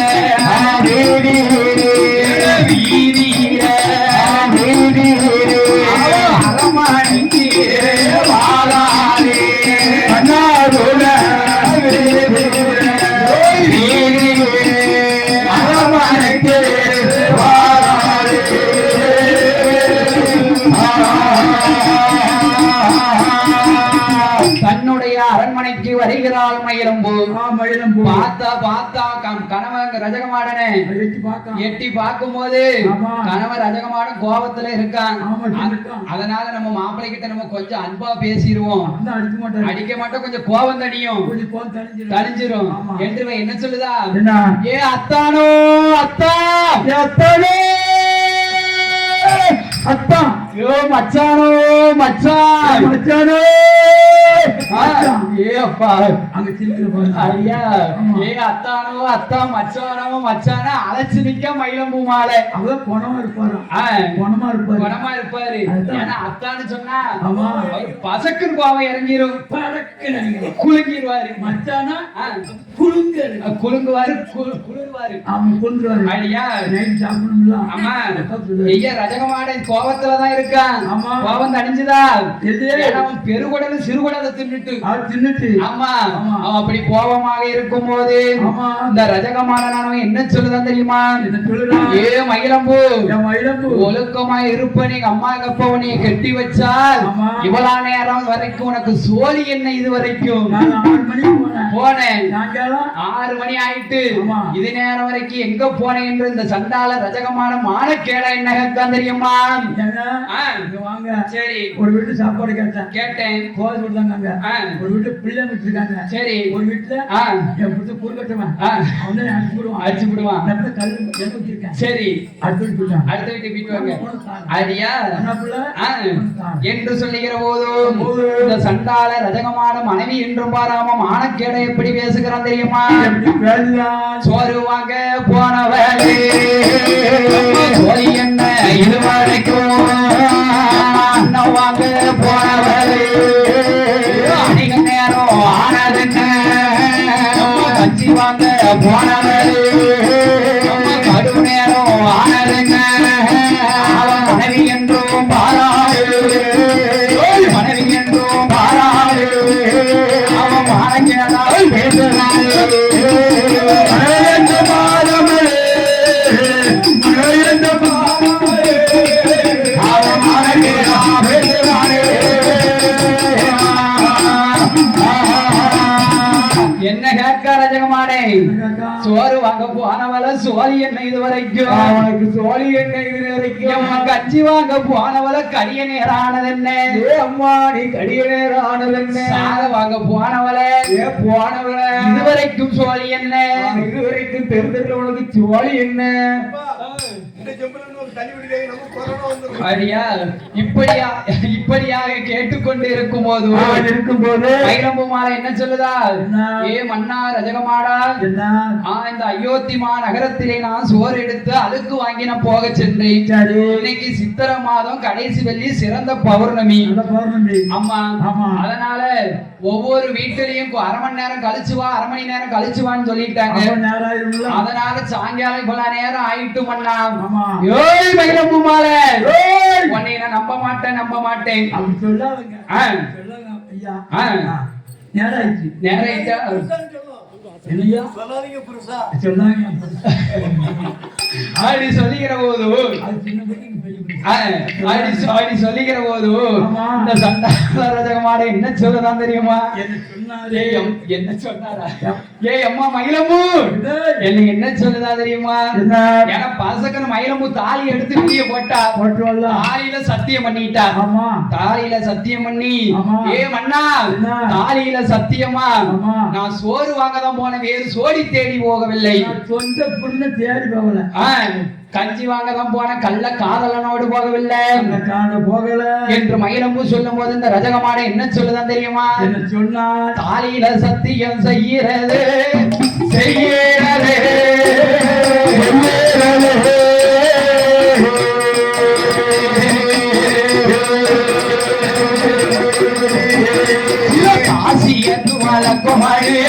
அரமணிக்கு வாழாரே தன்னுடைய அரண்மனைக்கு வருகிறாள் மயிலம்பூ. பார்த்தா கணவன் ரஜகமாடனே எட்டி பார்க்கும் போது கணவன் ரஜகமாடன் கோபத்துல இருக்கான். அதனால நம்ம மாப்பிள்ளை கிட்ட நம்ம கொஞ்சம் அன்பா பேசிடுவோம். அடிக்க மாட்டோம், கொஞ்சம் கோபம் தணிஞ்சிரும் என்று என்ன சொல்லுதா? ஏ அத்தானோ அத்தா அத்தானோ அத்தா யோ மச்சானோ மச்சானோ ஏ அப்பா அங்க சிரிக்கிற ஐயா ஏ அத்தானோ அத்தா மச்சானோ அழைச்சு நிக்க மயிலம்பூ மாலை. அவ குணமா இருப்பாரு ஏன்னா அத்தான்னு சொன்னா பசக்குன்னு கோவம் இறங்கிரும், குலுங்கிடுவாரு. மச்சானா குலுங்குவாரு ஐயா. ஆமா ஐயா ரஜகமாட கோபத்துலதான் இருக்கான். கோபம் தணிஞ்சுதா? பெருகுடலும் சிறுகுடலை தின்னுட்டு ஆமா அவன் அப்படி கோபமாக இருக்கும் போது இந்த ரஜகமானவன் என்ன சொல்லுதான் தெரியுமா? ஏ மயிலம்பூ ஒழுக்கமா இருப்ப நீங்க அம்மா அப்பா உன்னைய கட்டி வச்சால் இவ்வளவு நேரம் வரைக்கும் உனக்கு சோழி என்ன? இது வரைக்கும் போனேன் 6 மணி ஆயிட்டு இது நேரம் வரைக்கும் எங்க போனேன் என்று இந்த சண்டால ரஜகமான மானக்கேடா என்ன கேட்கான் தெரியுமா? வாங்க சரி ஒரு வீட்டு சாப்பாடு கேட்டேன் கோவில் கொடுத்தாங்க. ஒரு வீட்டு பிள்ளை வச்சிருக்காங்க. சரி ஒரு வீட்டுல என் புடிச்ச குறுக்கட்டுவேன் அவனே அடிச்சு விடுவான். சரி அடுத்த வீட்டு வீட்டுவாங்க அடியா என்று சொல்லுகிற போது இந்த சண்டால ரஜகமான மனைவி என்றும் பாராம மானக்கேடை எப்படி பேசுகிறான் தெரியுமா? சோறு வாங்க போனவளே சோழி என்ன இதுவரைக்கும் அண்ணன் வாங்க போனவளே அதிக நேரம் ஆனதுன்ன கஞ்சி வாங்க போனவளே கடு நேரம் ஆனதுன்ன அவன் மனைவி என்றும் பாராடு அவன் மானக்கேடாய் பேசுகிறான். என்ன கேட்க ரஜகமானே சோறு வாங்க போனவள சோழி என்ன இது வரைக்கும் அவனுக்கு சோழி என்ன இது வரைக்கும் கஞ்சி வாங்க போனவள கடிய நேரம் ஆனது என்ன? ஏ அம்மா நீ கடிய நேரம் ஆனது என்ன? சாத வாங்க போனவள ஏ போனவள இதுவரைக்கும் சோழி என்ன? இதுவரைக்கும் தெரிஞ்சதுல உனக்கு சோழி என்ன? அப்படியா? இப்படியாக கேட்டுக்கொண்டு இருக்கும்போது மயிலம்பு மாலை என்ன சொல்லுதா? ஏ மன்னா ரஜகமாடா, இந்த அயோத்தி நகரத்திலே நான் சோறு எடுத்து அழுக்கு வாங்கின போக சென்றேன். இன்னைக்கு சித்திரை மாதம் கடைசி வெள்ளி சிறந்த பௌர்ணமி. ஆமா, அதனால ஒவ்வொரு வீட்டிலையும் அரை மணி நேரம் கழிச்சு வா, அரை மணி நேரம் கழிச்சு வான்னு சொல்லிட்டாங்க. அதனால சாயங்காலம் இவ்வளவு நேரம் ஆயிட்டு மன்னா. ஏய் மயிலம்பு மாலை, உன்னை நான் நம்ப மாட்டேன் அப்படி சொல்லாதீங்க. நேரம் ஆயிட்டா அப்படி சொல்லிக்கிற போது இந்த சண்டாள என்ன சொல்லதான் தெரியுமா? என்ன சொன்னாரா? ஏ அம்மா மயிலம்பு என்ன சொல்லதா தெரியுமா? ஏன்னா பாசக்கன் மயிலம்பு தாலி எடுத்து வெளியே போட்டா, தாலியில சத்தியம் பண்ணிட்டா. தாலியில சத்தியம் பண்ணி, ஏ மன்னா தாலியில சத்தியமா நான் சோறு வாங்க தான் போன, வேறு சோடி தேடி போகவில்லை. சொந்த பொண்ணு தேடி போகல, கஞ்சி வாங்க தான் போன, கள்ள காதலனோடு போகவில்லை என்று மயிலம்பு சொல்லும் போது இந்த ரஜகமாட என்ன சொல்லுதான் தெரியுமா? என்ன சொன்னா? தாலியில சத்தியம் செய்கிறது காசியத்து வழக்கமாயே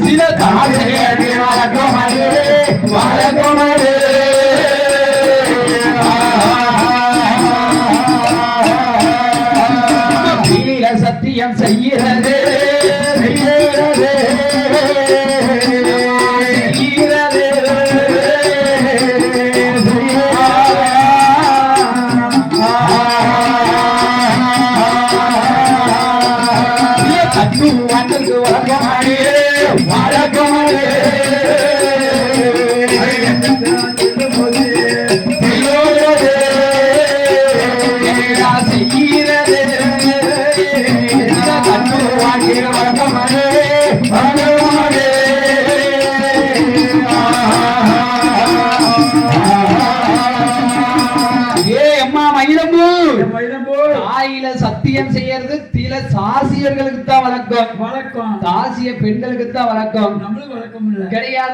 சில தாசியத்து வழக்கமாயே சத்தியம் செய்கிறது சத்தியம் செய்யறது சில சாசியர்களுக்கு தான் வழக்கம், தாசிய பெண்களுக்கு தான் வழக்கம்.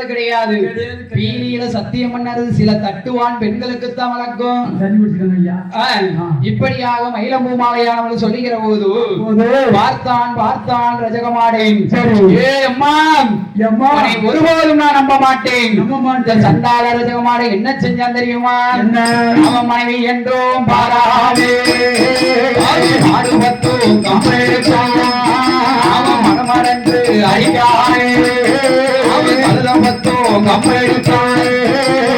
கிடையாது. பீலியில சத்தியம் பண்ணது சில தட்டுவான் பெண்களுக்கு தான் வழக்கம். இப்படியாக மயிலம்பு மாலையானவள் சொல்லுகிற போது பார்த்தான் ரஜகமாடேன். ஏ அம்மா, ஒருபோதும் நான் நம்ப மாட்டேன். சண்டாள ரஜகமாட என்ன செஞ்சான் தெரியுமா? அவன் மனைவி என்றும் பாராதே அவன் மனமறந்து அடிக்கானே, அவன் கல்லம் பத்தும் கம்பெடுத்தானே,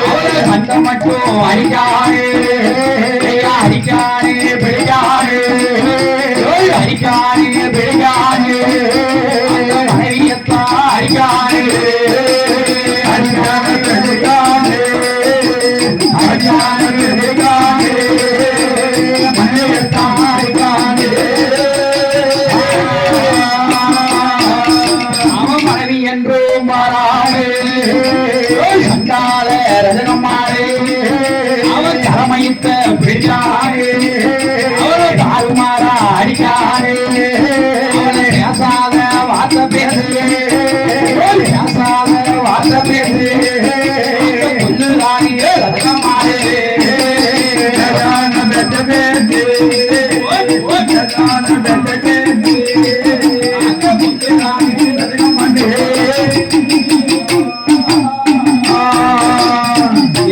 அவளை கண்டம் மட்டும் அடிக்கானே பிடிக்கானே மனைவியத்தான் அடிக்கானே அவன் தலைமைத்த பிடிக்கானே, அவளை தாறுமாறா அடிக்கானே, அவளை பேசாத வார்த்தை பேசு கொல்லுதானே ரதகமானே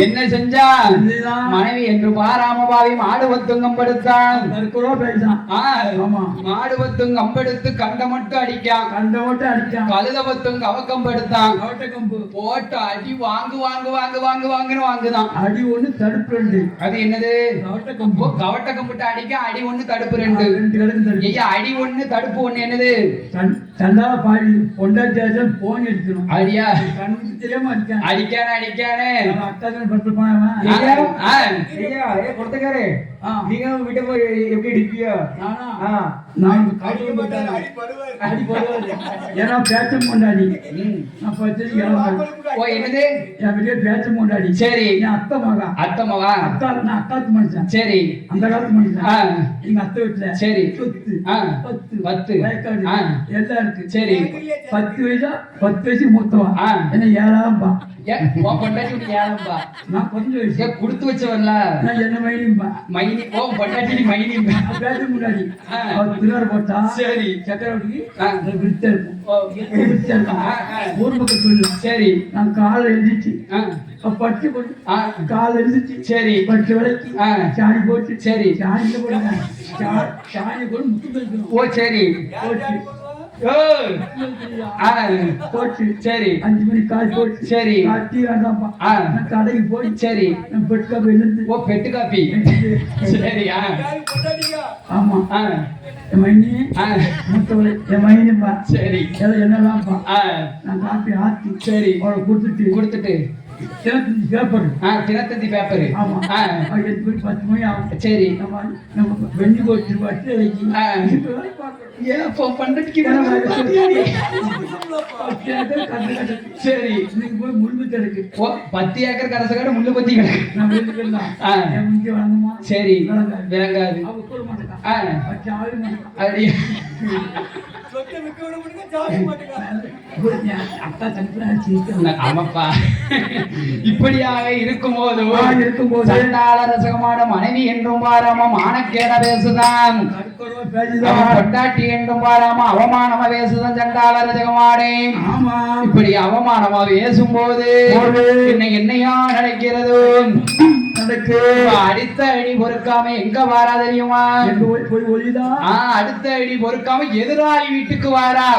என்ன செஞ்சான்? மனைவி என்று பாராமபாவி மாடு ஒத்துங்கம் படுத்தான். ஆமா. மாடு பத்தும் கம்பெடுத்து கண்ட மட்டும் அடிக்கான். கண்ட மட்டும் அடிக்கான். கழுத பத்தும் கவக்கம் படுத்தான். கவட்ட கம்பு போட்டு அடி வாங்குன்னு வாங்குதான். அடி ஒண்ணு தடுப்பு ரெண்டு. அது என்னது? கவட்ட கம்பு. கவட்ட கம்பிட்டு அடிக்க அடி ஒண்ணு தடுப்பு ரெண்டு. ஐயா அடி ஒண்ணு தடுப்பு ஒண்ணு என்னது? சண்டா பாடி பொண்டாட்டியாச்சும் போன் எடுக்கணும். அடியா கண்ணுக்கு தெரியாம அடிக்கானே. அடிக்கானே அக்காதான் பட்டு போனவன். கொடுத்துக்காரு நீங்க விட்டு போய் எப்படி அடிப்பியா? நான் அடி போடுவாரு. ஏன்னா பேச்ச கொண்டாடி நான் என்னது? என் வீட்டுல பேச்ச கொண்டாடி. சரி. என் அத்தை மகா. அத்தை மகா. நான் அக்காத்து மனுஷன். சரி. அந்த காலத்து மனுஷன். எங்க அத்தை வீட்டுல சரி சொத்து 10 வயக்காடு எல்லாம் இருக்கு. சரி. 10 வயசு மூத்தவா என்ன 7ஆம் பா. நான் கொஞ்சம் வயசு குடுத்து வச்சவன்ல நான் என்ன மைனிம்பா. மைனி பொண்டாட்டி மைனி பேச முன்னாடி அவர் திருவாரூர் போட்டா சரி சக்கரவர்த்திக்கு விருத்தா இருக்கும். ஊர் பக்கம் சொல்லு. சரி. நான் காலை எழுதிச்சு பட்டு போட்டு காலை எழுதிச்சு. சரி. பட்டு விலைக்கு சாணி போட்டு. சரி. சாணியில போடுங்க. சாணி போட்டு முத்து வைக்கணும். ஓ சரி. போட்டு போட்டு. சரி. 5 மணி காய் போட்டு. சரி. காட்டி வேண்டாம்ப்பா. நான் கடைக்கு போய் சரி பெட்டு காப்பி எழுந்து. ஓ பெட்டு காப்பி. சரி. ஆமா என் மைனி மூத்தவளை என் மைனிப்பா. சரி. என்னதான்ப்பா நான் காப்பி ஆத்தி. சரி. அவளை கொடுத்துட்டு பேப்பர் தினத்தந்தி பேப்பர். ஆமா 10 மணி ஆகும். சரி. நம்ம வெண்ணி போட்டு பட்டு சரி. இன்னைக்கு போய் முள்ளு கிடக்கு. 10 ஏக்கர் கரசக்காடு முள்ளு பத்தி கிடக்கு. நான் வீட்டுக்கு வழங்குமா? சரி. விளங்காது. அவ கூட மாட்டேன். அக்கா தனிப்பா. ஆமாப்பா. இப்படியாக இருக்கும்போது சண்டாள ரசகமான மனைவி என்றும் பாராம மானக்கேட பேசுதான். பொண்டாட்டி என்றும் பாராம அவமானமா பேசுதான் சண்டாள ரசகமானே. இப்படி அவமானமா பேசும்போது என்னையா நடக்கிறது? அடுத்த அடி பொறுக்காம எங்க வாரா தெரியுமா? அடுத்த அடி பொறுக்காம எதிராளி வீட்டுக்கு வாரா.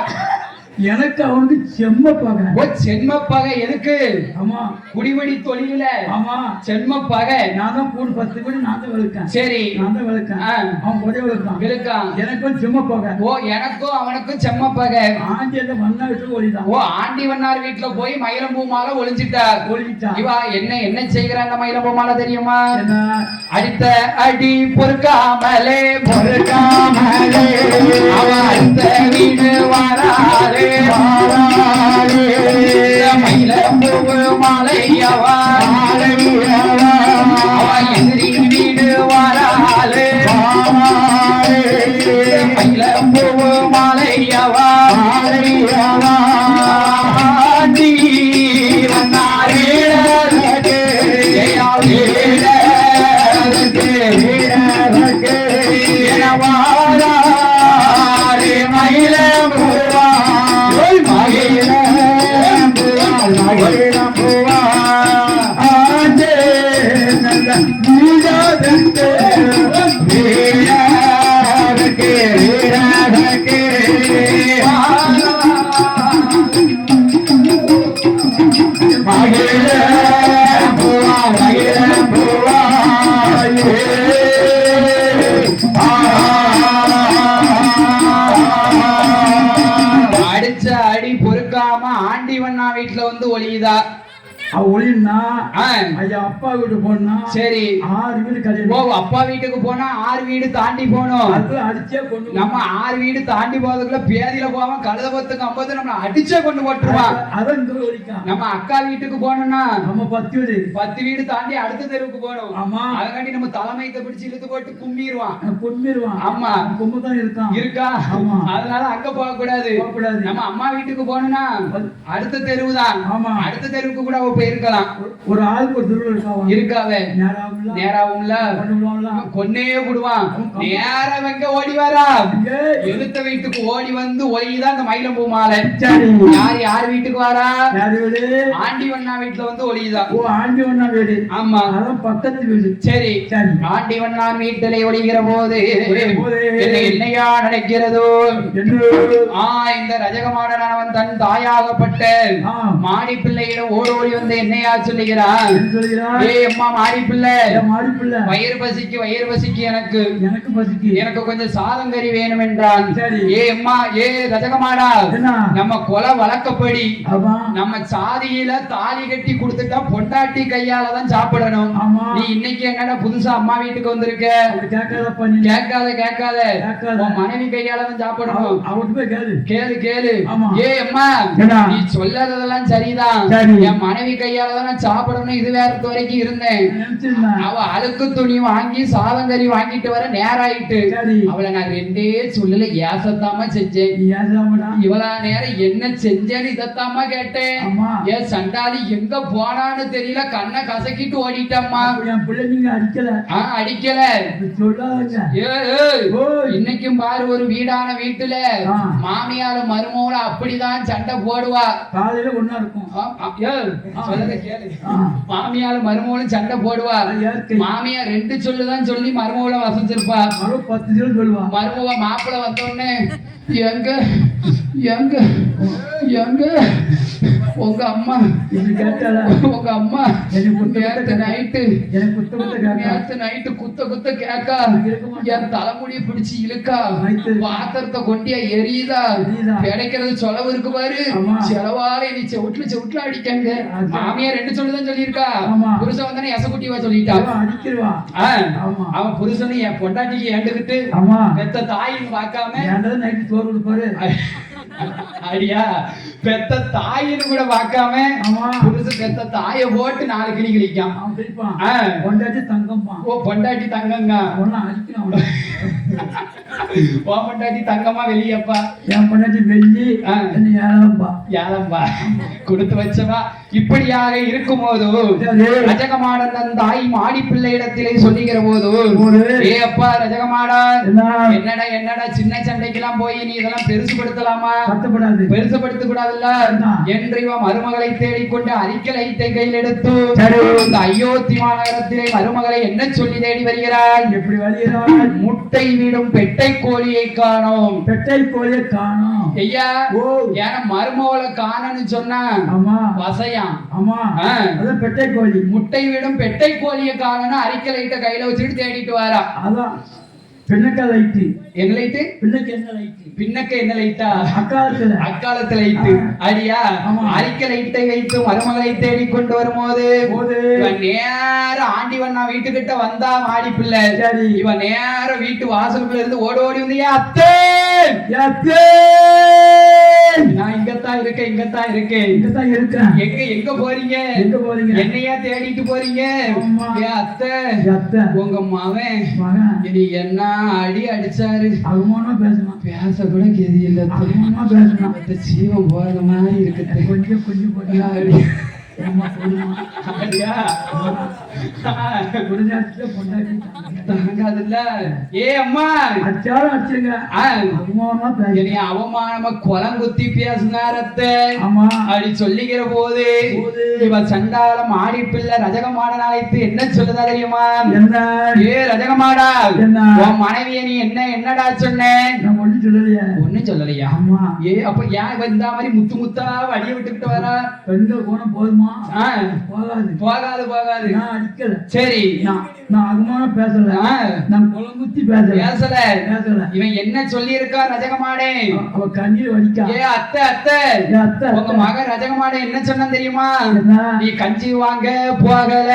எனக்கு அவனுக்கு செம்ம பகை. செம்ம பகை எதுக்கு? ஆமா குடிவெடி தொழில. ஆமா செம்ம பகை. நான் தான் கூடு 10 கோடி நான் தான் விழுக்கேன். சரி. நான் தான் விழுக்கேன். அவன் கூட விழுக்கான். எனக்கும் செம்ம பகை. எனக்கும் அவனுக்கும் செம்ம பகை. ஆண்டி அந்த மண்ணா விட்டு ஒளிதான். ஆண்டி வண்ணார் வீட்டுல போய் மயிலம்பூ மாலை ஒளிஞ்சிட்டார். இவா என்ன செய்கிறாங்க மயிலம்பூ மாலை தெரியுமா? அடித்த அடி பொறுக்காமலே அவ அடுத்த வீடு வாராரே. மயிலம்பூ மாலையவா எதிரி வீடு வாராலே. மயிலம்பூ மாலையவா அடிச்ச அடி பொறுக்காம ஆண்டி வண்ணா வீட்டுல வந்து ஒளியுதா. ஒளின்னா ஐயா அப்பா வீட்டு போனா சரி 6 வீடு கல்யாணம். அப்பா வீட்டுக்கு போனா 6 வீடு தாண்டி போனோம். அடிச்சே கொண்டு நம்ம 6 வீடு தாண்டி போறதுக்குள்ள பேதியில போவான். கழுத 10 50 நம்ம அடிச்சே கொண்டு போட்டுருவான். நம்ம அக்கா வீட்டுக்கு போனோம்னா நம்ம 10 வீடு தாண்டி அடுத்த தெருவுக்கு போனோம். ஆமா அதுக்காண்டி நம்ம தலைமையத்தை பிடிச்சு இழுத்து போட்டு கும்பிடுவான். ஆமா கும்பதான் இருக்கா. ஆமா அதனால அங்க போக கூடாது. நம்ம அம்மா வீட்டுக்கு போனோம்னா அடுத்த தெருவுதான். ஆமா அடுத்த தெருவுக்கு கூட அவ இருக்கலாம். ஒரு ஆளுக்கு ஒரு திருவிழா இருக்காவா? இருக்காவே. நேராவும்ல கொன்னே விடுவான். நேரம் எங்க ஓடி வரா? எழுத்த வீட்டுக்கு ஓடி வந்து ஒளிதான் அந்த மயிலம்பூ மாலை. யார் யார் வீட்டுக்கு வரா? ஆண்டி வண்ணா வீட்டுல வந்து ஒளிதான். ஓ, ஆண்டி வண்ணா வீடு. ஆமா, அதான் பக்கத்து வீடு. சரி, ஆண்டி வண்ணான் வீட்டிலே ஒளிகிற போது என்னையா நடக்கிறதோ? இந்த ரஜகமாடனவன் தன் தாயாகப்பட்ட மாடி பிள்ளையிடம் ஓடோடி வந்து என்னையா சொல்லுகிறான்? அம்மா மாடி பிள்ளை, வயிறு பசிக்கு எனக்கு கொஞ்சம் சாதம் கறி வேணும் என்றான். அம்மா ரஜகமாடா, நம்ம கொலை வழக்கப்படி நம்ம சாதியில தாலி கட்டி கொடுத்துட்டா பொண்டாட்டி கையாலதான் சாப்பிடணும். நீ இன்னைக்கு என்னடா புதுசா அம்மா வீட்டுக்கு வந்திருக்க? கேட்காத உன் மனைவி கையாலதான் சாப்பிடணும். கேளு. அம்மா, நீ சொல்லறதெல்லாம் சரிதான். என் மனைவி கையாலதான் சாப்பிடணும். இது வேற வரைக்கும் இருந்தேன். அவ அழுக்கு துணி வாங்கி சாதம் கறி வாங்கிட்டு வர நேரம் ஆயிட்டு. அவளை நான் ரெண்டே சொல்லல, ஏசத்தாம செஞ்சேன். இவ்வளவு நேரம் என்ன செஞ்சேன்னு இதத்தாமா கேட்டேன். ஏன் சண்டாளி எங்க போனான்னு தெரியல, கண்ணை கசக்கிட்டு ஓடிட்டம்மா. என் பிள்ளை நீங்க அடிக்கல. இன்னைக்கும் பாரு, ஒரு வீடான வீட்டுல மாமியார மருமோல அப்படிதான் சண்டை போடுவா. காலையில ஒண்ணா இருக்கும். மாமியார மருமோலும் சண்டை போடுவா. மாமியார் 2 சொல்லுதான் சொல்லி மருமோல வசந்திருப்பா. 10 சொல்லு சொல்லுவா. மருமவ மாப்பிள்ள வந்தோடனே எங்க எங்க எங்க உங்க அம்மா கேட்டால? உங்க அம்மா நேத்து நைட்டு குத்த கேக்கா, என் தலைமுடிய பிடிச்சு இழுக்கா, பாத்திரத்தை கொண்டியா எரியுதா, கிடைக்கிறது செலவு இருக்கு பாரு, செலவால நீ செவுட்ல அடிக்காங்க. மாமியார் 2 சொல்லுதான் சொல்லியிருக்கா. புருஷன் வந்தானே எசக்குட்டிவா சொல்லிட்டா. அவன் புருஷனு என் பொண்டாட்டிக்கு ஏண்டுகிட்டு பெத்த தாயின்னு பார்க்காம நைட்டு சோறு கொடுப்பாரு. அடியா, பெத்த தாயின்னு கூட பார்க்காம புருஷன் பெத்த தாயை போட்டு 4 கிளி கிளிக்கான். பொண்டாட்டி தங்கம்மா. ஓ, பொண்டாட்டி தங்கங்க. பொண்டாட்டி தங்கம்மா வெளியப்பா. என் பொண்டாட்டி வெள்ளி ஏழம்பா கொடுத்து வச்சவா. இப்படியாக இருக்கும் போது ரஜகமாடன் தன் தாய் மாடி பிள்ளை இடத்திலே சொல்லுகிற போது, அப்பா ரஜகமாடா, என்னடா சின்ன சண்டைக்கெல்லாம் போய் நீ இதெல்லாம் பெருசுபடுத்தலாமா? பெருசுபடுத்த கூடாதுல்ல என்று இவன் மருமகளை தேடிக்கொண்டு அரிக்கலைத்தை கையில் எடுத்து இந்த அயோத்தி மாநகரத்திலே மருமகளை என்ன சொல்லி தேடி வருகிறாள்? எப்படி வருகிறாள்? முட்டை விடும் பெட்டை கோழியை காணோம். பெட்டை கோழியை காணோம் ஐயா. ஏன்னா மருமகளை காணன்னு சொன்னா வசையா. பெட்டை கோழி முட்டை விடும் பெட்டை கோழியை காணணும். அரிக்கலைட்ட கையில வச்சுட்டு தேடிட்டு வாரா. அதான் பின்னக்க லைட்டு. என்ன லைட்டு? பின்னக்க என்ன லைட்டு? பின்னக்க என்ன லைட்டா? அக்காலத்துல லைட்டு. அடியா, அரிக்க லைட்டை வைத்து மருமகளை தேடி கொண்டு வரும்போது இவன் நேரம் ஆண்டி வண்ணா வீட்டுக்கிட்ட வந்தா மாடி பிள்ளை. இவன் நேரம் வீட்டு வாசலுக்குள்ள இருந்து ஓடி வந்து, அத்தே நான் இங்கத்தான் இருக்கேன். எங்க போறீங்க? என்னையா தேடிட்டு போறீங்க? அத்தை, உங்க மகன் என்ன அடி அடிச்சாரு. அவமானமா பேசணும். பேச கூட கெதி இல்ல. அவமானமா பேசணும். ஜீவம் போற மாதிரி இருக்குது. கொஞ்சம் அவமானமா குளங்குத்தி பேசினாரத்தை அப்படி சொல்லிக்கிற போது இவன் சண்டாளம் ஆடி பிள்ளை ரஜகமாடன் அழைத்து என்ன சொல்லுதா தெரியுமா? ரஜகமாடா, உன் மனைவிய நீ என்னடா சொன்னேன்? ஒண்ணும் சொல்லலையா? அப்ப ஏன் இந்த மாதிரி முத்து முத்தா வடிய விட்டுக்கிட்டு வரா? பெண்கள் போன போதுமா? போகாது. நான் அடிக்கல. சரி, நான் அகமான பேசல. நான் குளங்குத்தி பேசல. இவன் என்ன சொல்லி இருக்கா ரஜகமாடே? அவ கண்ணீர் வடிக்கா. அத்தை, உங்க மகன் ரஜகமாடே என்ன சொன்ன தெரியுமா? நீ கஞ்சி வாங்க போகல,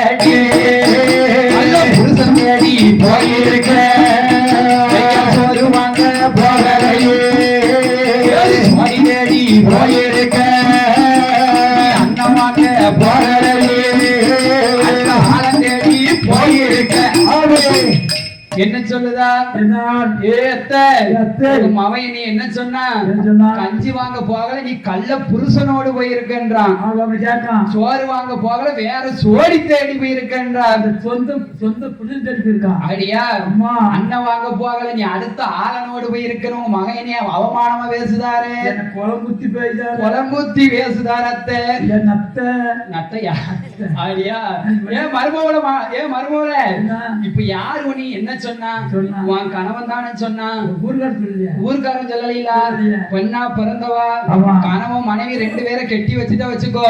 புருஷன் தேடி போயிருக்க, சோறு வாங்க போகலையே, தேடி போயிருக்க, அண்ணமாங்க போகலையே, ஆழம் தேடி போயிருக்க. என்ன சொல்லுதா? ஏ அத்தை, மவன் நீ என்ன சொன்னா? கஞ்சி வாங்க போகல, நீ கள்ள புருஷனோடு போயிருக்கன்றான். சோறு வாங்க போகல, வேற சோடி தேடி போயிருக்கன்றான். சொந்த புருஷன் தேடி போயிருக்கான். அப்படியா? அண்ணன் வாங்க போகல, நீ அடுத்த ஆளனோடு போயிருக்கணும். மகனே அவமானமா பேசுதாரு, குளம்புத்தி பேசுதாரு அத்தை. நத்தையா? அப்படியா? ஏன் மருமவள இப்ப யாரு நீ என்ன சொன்னா? உன் கணவன் தானே சொன்னா. ஊர்க்காரன் சொல்லலீங்களா? பெண்ணா பிறந்தவா, கணவன் மனைவி 2 பேரை கெட்டி வச்சுட்டா வச்சுக்கோ,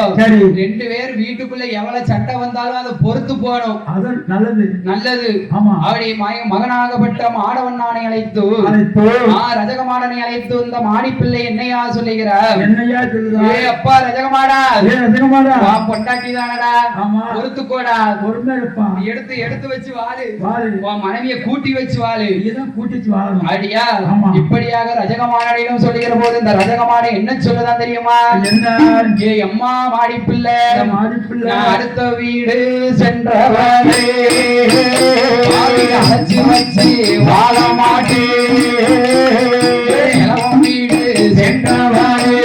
2 பேர் வீட்டுக்குள்ள எவ்வளவு சட்டை வந்தாலும் அதை பொறுத்து போகணும். நல்லது. அப்படி மகனாகப்பட்ட மாடவண்ணானை அழைத்து ரஜகமாடனை அழைத்து இந்த மாடிப்பிள்ளை என்னையா சொல்லுகிறார்? ஏ அப்பா ரஜகமாடா, பொண்டாட்டி தானடா, பொறுத்துக்கோடா, எடுத்து வச்சு வாழு, மனைவியை கூட்டி வச்சு வாழு. அப்படியா? இப்படியாக ரஜகமாடனிடம் சொல்லுகிற போது இந்த ரஜகமாட என்ன சொல்லுதான் தெரியுமா? ஏ அம்மா மாடிப்பிள்ளை, அடுத்த வீடு சென்றவரே அழைச்சு வச்சு வாழ மாட்டேன். வீடு சென்றவரே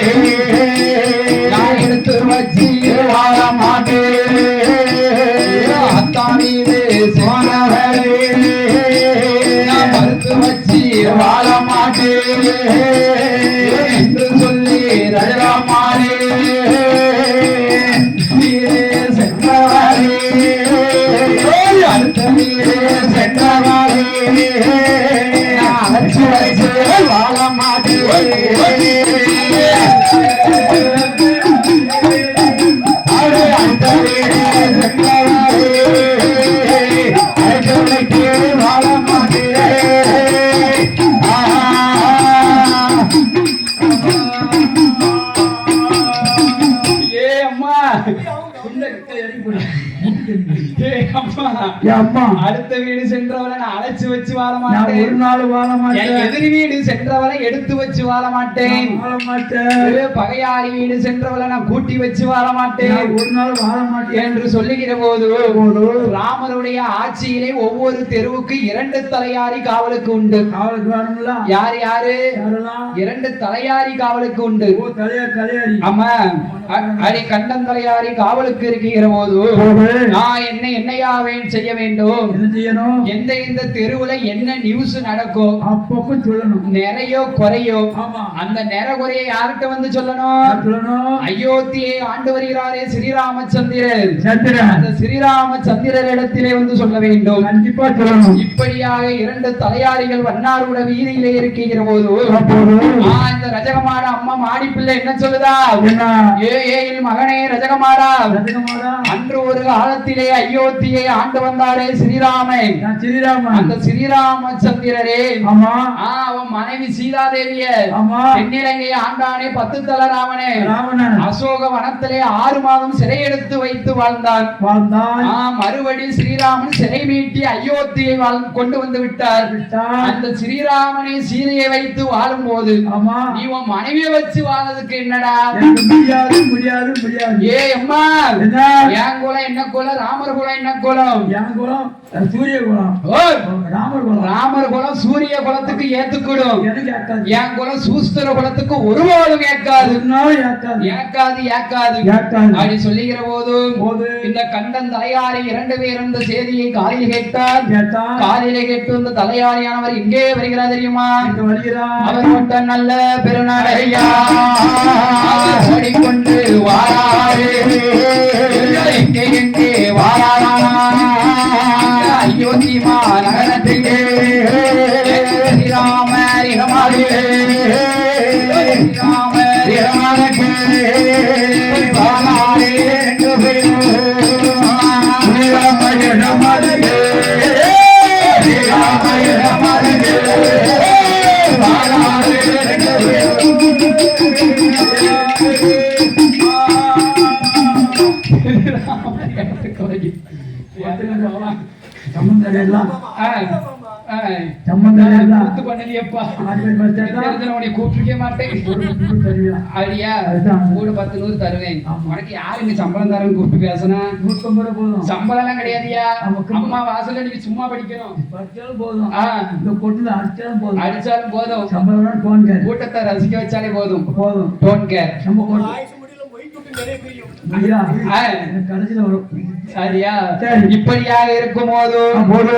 நான் எடுத்து வச்சு வாழ மாட்டேன். அத்தான் வீடு சென்றவரே நான் மறுத்து வச்சு வாழ மாட்டேன் என்று சொல்லி ரஜகமாடே வீடு சென்றவரே அடுத்த வீடு சென்றவரே நான் அழைச்சு வச்சு வாழ மாட்டேன். அடுத்த வீடு சென்றவளை நான் அழைச்சு வச்சு வாழ மாட்டேன். ஒரு நாள் வாழ மாட்டேன். எதிரி வீடு சென்றவளை எடுத்து வச்சு வாழ மாட்டேன். பகையாளி வீடு சென்றவளை நான் கூட்டி வச்சு வாழ மாட்டேன். ஒரு நாள் வாழ மாட்டேன் என்று சொல்லுகிற போது ராமருடைய ஆட்சியிலே ஒவ்வொரு தெருவுக்கு 2 தலையாரி காவலுக்கு உண்டு. யாரு யாரு? 2 தலையாரி காவலுக்கு உண்டு. ஆமா, அடி கண்டன் தலையாரி காவலுக்கு இருக்கிற போது நான் என்னையாவேன் செய்ய வேண்டும்? எந்த இந்த தெருவுல என்ன நியூஸ் நடக்கும் அப்பப்போ சொல்லணும். நிறையோ குறையோ அந்த நிற குறைய யார்கிட்ட வந்து சொல்லணும்? அயோத்தியை ஆண்டு வருகிறாரே ஸ்ரீராமச்சந்திரர், அந்த ஸ்ரீராமச்சந்திரர் இடத்திலே வந்து சொல்ல வேண்டும். கண்டிப்பா சொல்லணும். இப்படியாக 2 தலையாரிகள் வண்ணாரோட வீதியிலே இருக்கிற போது இந்த ரஜகமாட அம்மா மாடிப்பிள்ளை என்ன சொல்லுதா? ஏயில் மகனே ரஜகமாடா, அன்று ஒரு காலத்திலே அயோத்தியை ஆண்டு வந்தாரே ஸ்ரீராமன், அந்த ஸ்ரீராமச்சந்திரரே அவன் மனைவி சீதாதேவிய தென்னிலங்கை ஆண்டானே 10 தல ராவணே அசோக வனத்திலே 6 மாதம் சிறை எடுத்து வைத்து வாழ்ந்தான். மறுபடி ஸ்ரீராமன் சிறை மீட்டி அயோத்தியை கொண்டு வந்து விட்டார். அந்த ஸ்ரீராமனை சீதையை வைத்து வாழும் போது நீ உன் மனைவியை வச்சு வாழ்றதுக்கு என்னடா? முடியாது. ஏ அம்மா, என் குலம் என்ன குலம்? ராமர் குலம் என்ன குலம்? என் குலம் சூரிய குலம். ராமர் குலம் சூரிய குலத்துக்கு ஏத்துக்கிடும். என் குலம் சூஸ்திர குலத்துக்கு ஒருபோதும் ஏற்காது. அப்படி சொல்லுகிற போது இந்த கண்டன் தலையாரி 2 பேர் இந்த செய்தியை காலையில் கேட்டார். காலையில கேட்டு இந்த தலையாரியானவர் எங்கே வருகிறார் தெரியுமா? அவர் மட்டும் நல்ல பெருநாடையா ஓடிக்கொண்டு வாராரே, எங்கே வாராரா? அயோத்தி நகரத்திலே ஸ்ரீராமர் இடமாதிலே ஸ்ரீராமர் இடமாதே வாராரே என்று ஸ்ரீராமர் இடமாதே ஸ்ரீராமர் இடமாதே வாராரே என்று சம்பந்தம் இல்ல. கூத்து பண்ணலையேப்பா. ஆட்கள் பார்த்தா தெரிஞ்ச உன்னை கூப்பிட்டுருக்கே மாட்டேன். தெரியும். அப்படியா? அதுதான். கூட 10 100 தருவேன். உனக்கு யாரு இங்க சம்பளம் தரேன்னு கூப்பிட்டு பேசுனா? 150 போதும். சம்பளம் எல்லாம் கிடையாதுயா. நமக்கு அம்மா வாசல்ல நீங்க சும்மா படிக்கணும். படிச்சாலும் போதும். ஆ. இந்த கொட்டுல அடிச்சாலும் போதும். அடிச்சாலும் போதும். சம்பளம் போன் கேர். கூட்டத்தை ரசிக்க வச்சாலே போதும். போதும். Don't care. நம்ம கொட்டு. ஐயா, கடைசியில வரும். சரியா? சரி. இப்படியாக இருக்கும் போது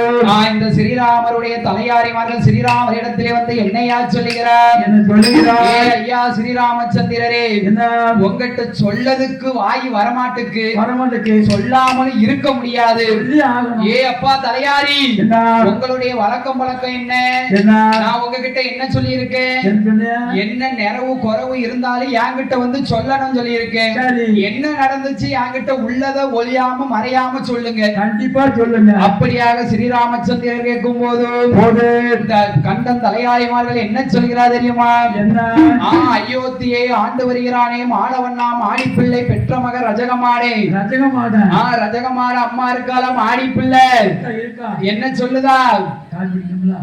இந்த ஸ்ரீராமருடைய தலையாரிமார்கள் ஸ்ரீராமரிடத்திலே வந்து என்னையா சொல்லுகிறார்? என்ன சொல்லுகிறார்? ஏ ஐயா ஸ்ரீராமச்சந்திரரே, என்ன உங்ககிட்ட சொல்லதுக்கு வாய் வரமாட்டுக்கு வரமாட்டுக்கு சொல்லாமல் இருக்க முடியாது. சொல்லி ஆகணும். ஏ அப்பா தலையாரி, என்ன உங்களுடைய வழக்கம் என்ன? என்ன நான் உங்ககிட்ட என்ன சொல்லி இருக்கேன்? என்ன சொன்னியா? என்ன நிறைவு குறைவு இருந்தாலும் என்கிட்ட வந்து சொல்லணும் சொல்லி இருக்கேன். சரி. என்ன நடந்துச்சு என்கிட்ட உள்ளத ஒளியாம மறையாம சொல்லுங்க. கண்டிப்பா சொல்லுங்க. அப்படியாக ஸ்ரீராமச்சந்திரர் கேட்கும் போது இந்த கண்டன் தலையாரிமார்கள் என்ன சொல்கிறார் தெரியுமா? என்ன? அயோத்தியை ஆண்டு வருகிறானே மாடவண்ணா மாடிப்பிள்ளை பெற்ற மக ரஜகமாடே. ரஜகமாட. ரஜகமாட அம்மா இருக்கால மாடிப்பிள்ளை இருக்கா? என்ன சொல்லுதா? காண்பிக்கணும்ல.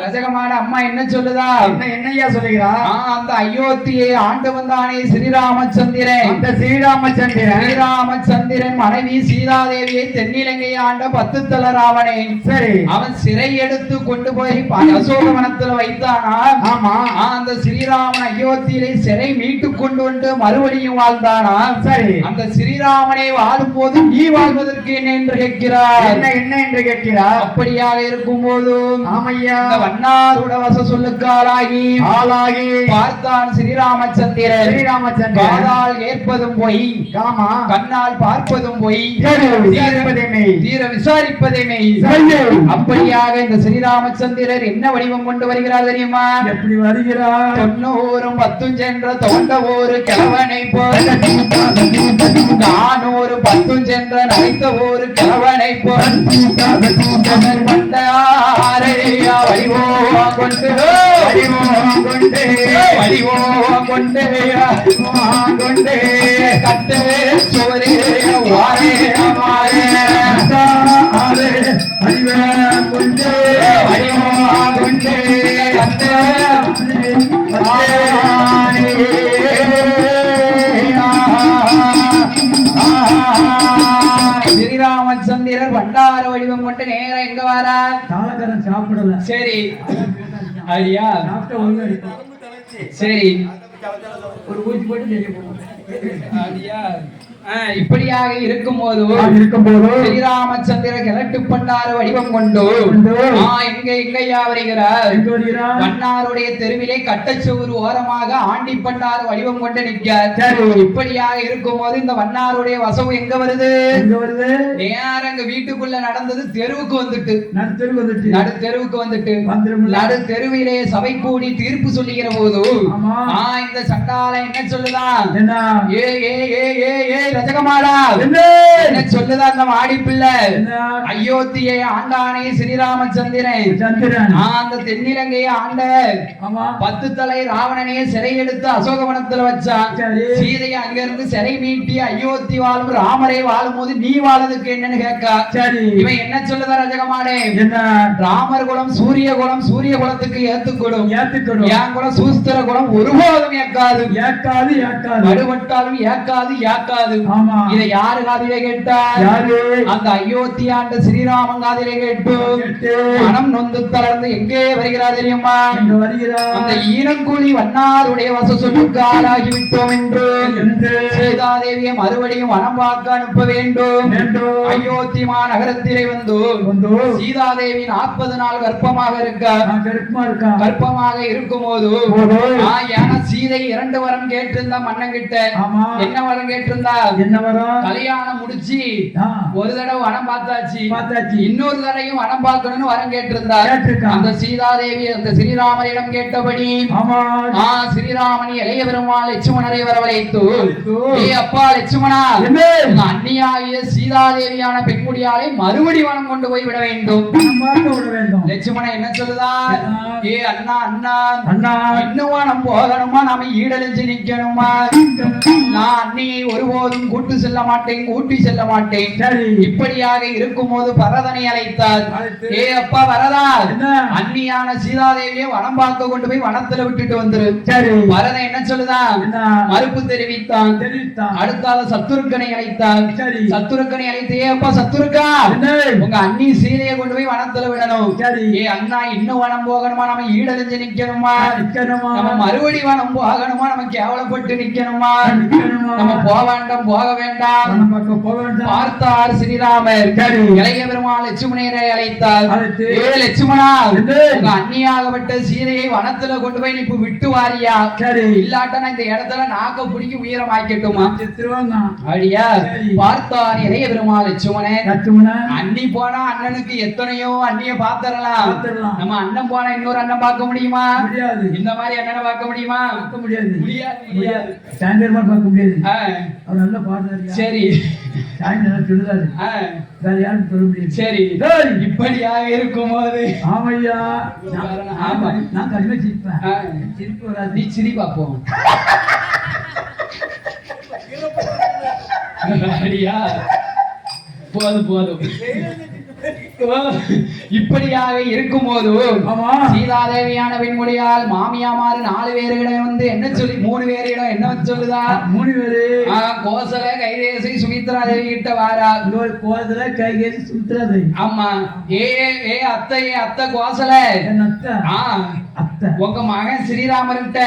ரஜகமாட அம்மா என்ன சொல்லுதா? என்னையா சொல்லுகிறா? அந்த அயோத்தியை ஆண்டு வந்தானே ஸ்ரீராமச்சந்திரன். அந்த ஸ்ரீராமச்சந்திரன் மனைவி சீதாதேவியை தென்னிலங்கையை ஆண்ட 10 தல ராவணே. சரி. அவன் சிறை எடுத்து கொண்டு போய் அசோகவனத்துல வைத்தானா? ஆமா. அந்த ஸ்ரீராமன் அயோத்தியிலே சிறை மீட்டு கொண்டு வந்து மறுபடியும் வாழ்ந்தானா? சரி. அந்த ஸ்ரீராமனை வாழும் போது நீ வாழ்வதற்கு என்ன என்று கேட்கிறார். என்ன என்று கேட்கிறார்? அப்படியாக இருக்கும் போது ஆமையா வண்ணாருட வச சொல்லுக்காளாகி ஆளாகி பார்த்தான் ஸ்ரீராமச்சந்திரன். காதால் ஏற்பதும் பொய், கண்ணால் பார்ப்பதும் பொய், தீர விசாரிப்பதே மெய். அப்படியாக இந்த ஸ்ரீராமச்சந்திரர் என்ன வடிவம் கொண்டு வருகிறார் தெரியுமா? எப்படி வருகிறார்? 90 10 சென்ற தோண்ட ஒரு கிழவனை போல், 400 10 சென்ற நரைத்த ஒரு கிழவனை போல், வடிவோ கொண்டு கட்டு சோரே வாரே மாறே அறிவே கொண்டு வடிவோ கொண்டு கட்டு ஸ்ரீராமச்சந்திரர் பண்டார வடிவம் கொண்டு நேரா எங்க வாரா? தாளக்கரன் சாப்பிடல. சரி. ஐயா சாப்பிட்ட ஒழுங்கு. சரி. ஒரு ஊசி போட்டு தெரியும். ஐயா இப்படியாக இருக்கும் போது ஸ்ரீராமச்சந்திர கிழட்டு பண்டார வடிவம் கொண்டு எங்கய்யா வருகிறார்? மன்னாருடைய தெருவிலே கட்டச்சோறு ஓரமாக ஆண்டி பண்டார வடிவம் கொண்டு நிற்கிறார். இப்படியாக இருக்கும் போது இந்த வண்ணாருடைய வசவு எங்க வருது? நேரம் எங்க வீட்டுக்குள்ள நடந்தது தெருவுக்கு வந்துட்டு, நடு தெருவுக்கு வந்துட்டு, நடு தெருவிலே சபை கூடி தீர்ப்பு சொல்லுகிற போது இந்த சண்டால என்ன சொல்லுதான்? ஏ ஏ ஏ ஏ ஏ ரஜகமாடா என்ன சொல்லுதா அந்த மாடிப்பிள்ளை? அயோத்தியை ஆண்டானே ஸ்ரீராமச்சந்திரன் அந்த தென்னிலங்கையை ஆண்ட 10 தலை ராவணனையே சிறை எடுத்து அசோகவனத்துல வச்சான். சீதையை அங்கிருந்து சிறை மீட்டி அயோத்தி வாழும் ராமரை வாழும் போது நீ வாழதுக்கு என்னன்னு கேட்கா. இவன் என்ன சொல்லுதா ரஜகமாடே? ராமர் குலம் சூரிய குலம், சூரிய குலத்துக்கு ஏத்துக்கொடும், என் குலம் சூஸ்திர குலம் ஒருபோதும் ஏற்காது, வடுபட்டாலும் ஏற்காது. இதை யாரு காதிலே கேட்டார்? அந்த அயோத்தி ஆண்ட ஸ்ரீராமன் காதிலே கேட்டு மனம் நொந்து தளர்ந்து எங்கே வருகிறார் தெரியுமா? அந்த ஈனக்கூலி வண்ணாருடைய வச சொல்லுக்கு ஆளாகி விட்டோம் என்று சீதாதேவியை மறுபடியும் வனம் பார்க்க அனுப்ப வேண்டும். அயோத்தி மாநகரத்திலே வந்து சீதாதேவி 40 நாள் கர்ப்பமாக கர்ப்பமாக இருக்கும் போது சீதை 2 வரம் கேட்டிருந்தா மன்னன் கிட்ட. என்ன வரம் கேட்டிருந்தா? கல்யாணம் முடிச்சு ஒரு தடவை வனம் பார்த்தாச்சு, இன்னொரு தடவையும் வனம் பார்க்கணும்னு வரம் கேட்டிருந்தார். அந்த சீதாதேவி அந்த ஸ்ரீராமனிடம் கேட்டபடி ஸ்ரீராமன் இளைய பெருமாள் லட்சுமணரை வரவழைத்து, ஏ அப்பா லட்சுமணா, அன்னியாகிய சீதாதேவியான பெண்குடியாலை மறுபடி வனம் கொண்டு போய் விட வேண்டும். லட்சுமணன் என்ன சொல்லுதா? ஏ அண்ணா இன்னும் வனம் போகணுமா நாம ஈடழிஞ்சு நிக்கணுமா நான் அன்னியை ஒருபோதும் கூட்டு செல்ல மாட்டேன் கூட்டி செல்ல மாட்டேன் இப்படியாக இருக்கும் போது பரதனை அழைத்தார் ஏ அப்பா வரதா அன்னியான சீதாதேவியை வனம் பார்க்க கொண்டு போய் வனத்துல விட்டுட்டு வந்துரு பரதன் என்ன சொல்லுதான் மறுப்பு தெரிவித்தான் அடுத்தால சத்துருக்கனை அழைத்தான் சத்துருக்கனை அழைத்து ஏ அப்பா சத்துருக்கா உங்க அண்ணி சீதையை கொண்டு போய் வனத்துல விடணும் ஏ அண்ணா இன்னும் வனம் போகணுமா நம்ம ஈடழிஞ்சு நிக்கணுமா நம்ம மறுபடி வனம் போகணுமா நம்ம கேவலப்பட்டு நிக்கணுமா நம்ம போக வேண்டாம் பார்த்தார் ஸ்ரீராமர் இளைய பெருமாள் லட்சுமணரை அழைத்தார் ஏ லட்சுமணா உங்க அண்ணியாகப்பட்ட சீதையை வனத்துல கொண்டு போய் இப்ப விட்டு வாரியா இல்லாட்டா இந்த இடத்துல நாக்க பிடிக்க உயரமாக்கட்டுமா அப்படியா பார்த்தார் இளைய பெருமாள் லட்சுமணன் அண்ணி போனா அண்ணனுக்கு எத்தனையோ அண்ணிய பாத்திரலாம் நம்ம அண்ணன் போனா இன்னொரு அண்ணன் பார்க்க முடியுமா இந்த மாதிரி அண்ணனை பார்க்க முடியுமா முடியாது பார்க்க முடியாது அவர் நல்ல பாடுறாரு சரி சொல்லுறாரு வேற யாரும் சொல்ல முடியாது சரி இப்படியாக இருக்கும் போது ஆமையா ஆமா நான் கண்டிப்பா சிரிப்பேன் சிரிப்பு வராது நீ சிரி பார்ப்போம் அப்படியா போதும் இப்படியாக இருக்கும் போது சீதாதேவியான வெண்முடியால் மாமியாமாறு 4 பேர்களிடம் வந்து என்ன சொல்லி 3 பேரிடம் என்ன சொல்லுதா 3 பேரு கோசல கைதேசி சுமித்ரா தேவி கிட்ட வாரா கோசல கைதேசி சுமித்ரா தேவி ஆமா ஏ அத்தை கோசல உங்க மகன் ஸ்ரீராமர்கிட்ட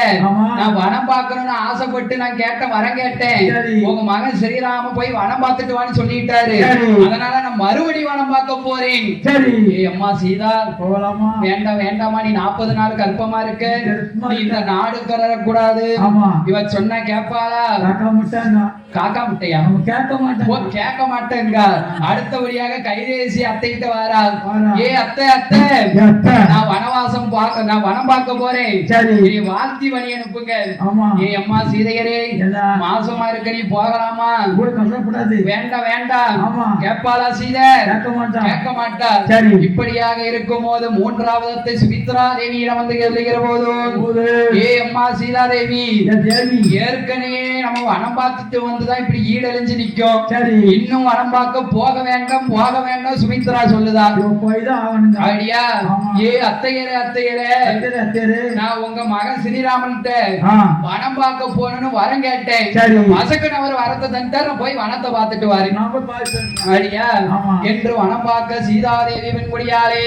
நான் வனம் பார்க்கணும்னு ஆசைப்பட்டு நான் வரம் கேட்டேன் உங்க மகன் ஸ்ரீராம போய் வனம் பார்த்துட்டு வான்னு சொல்லிட்டாரு அதனால நான் மறுபடி வனம் பார்க்க போறேன் அம்மா சீதா போகலாமா வேண்டாமா நீ 40 நாள் கர்ப்பமா இருக்க நீ இந்த நாடு கூடாது இவ சொன்னா கேப்பாளா காக்கா முட்டையா கேட்க மாட்டேங்க அடுத்தபடியாக கைதேசி அத்தைகிட்ட வாரா ஏ அத்தை நான் வனவாசம் நான் வனம் பார்க்க போறேன் நீ வாழ்த்தி வழி அனுப்புங்க ஏ அம்மா சீதையரே மாசமா இருக்க நீ போகலாமா வேண்டாம் கேப்பாளா சீதை கேட்க மாட்டா இப்படியாக இருக்கும் போது 3வது சுமித்ரா தேவியிடம் வந்து எழுதுகிற போது ஏ அம்மா சீதா தேவி ஏற்கனவே நம்ம வனம் பார்த்துட்டு வந்துதான் இப்படி ஈடழிஞ்சு நிக்கும் இன்னும் வனம் பார்க்க போக வேண்டாம் சுமித்ரா சொல்லுதா அப்படியா ஏ அத்தையரே நான் உங்க மகன் ஸ்ரீராமன்கிட்ட வனம் பார்க்க போகணும்னு வரம் கேட்டேன் மசக்கன் அவர் வரத்தை தந்தார் போய் வனத்தை பார்த்துட்டு வாரு அப்படியா என்று வனம் பார்க்க சீதாதேவி வெண்முடியாலே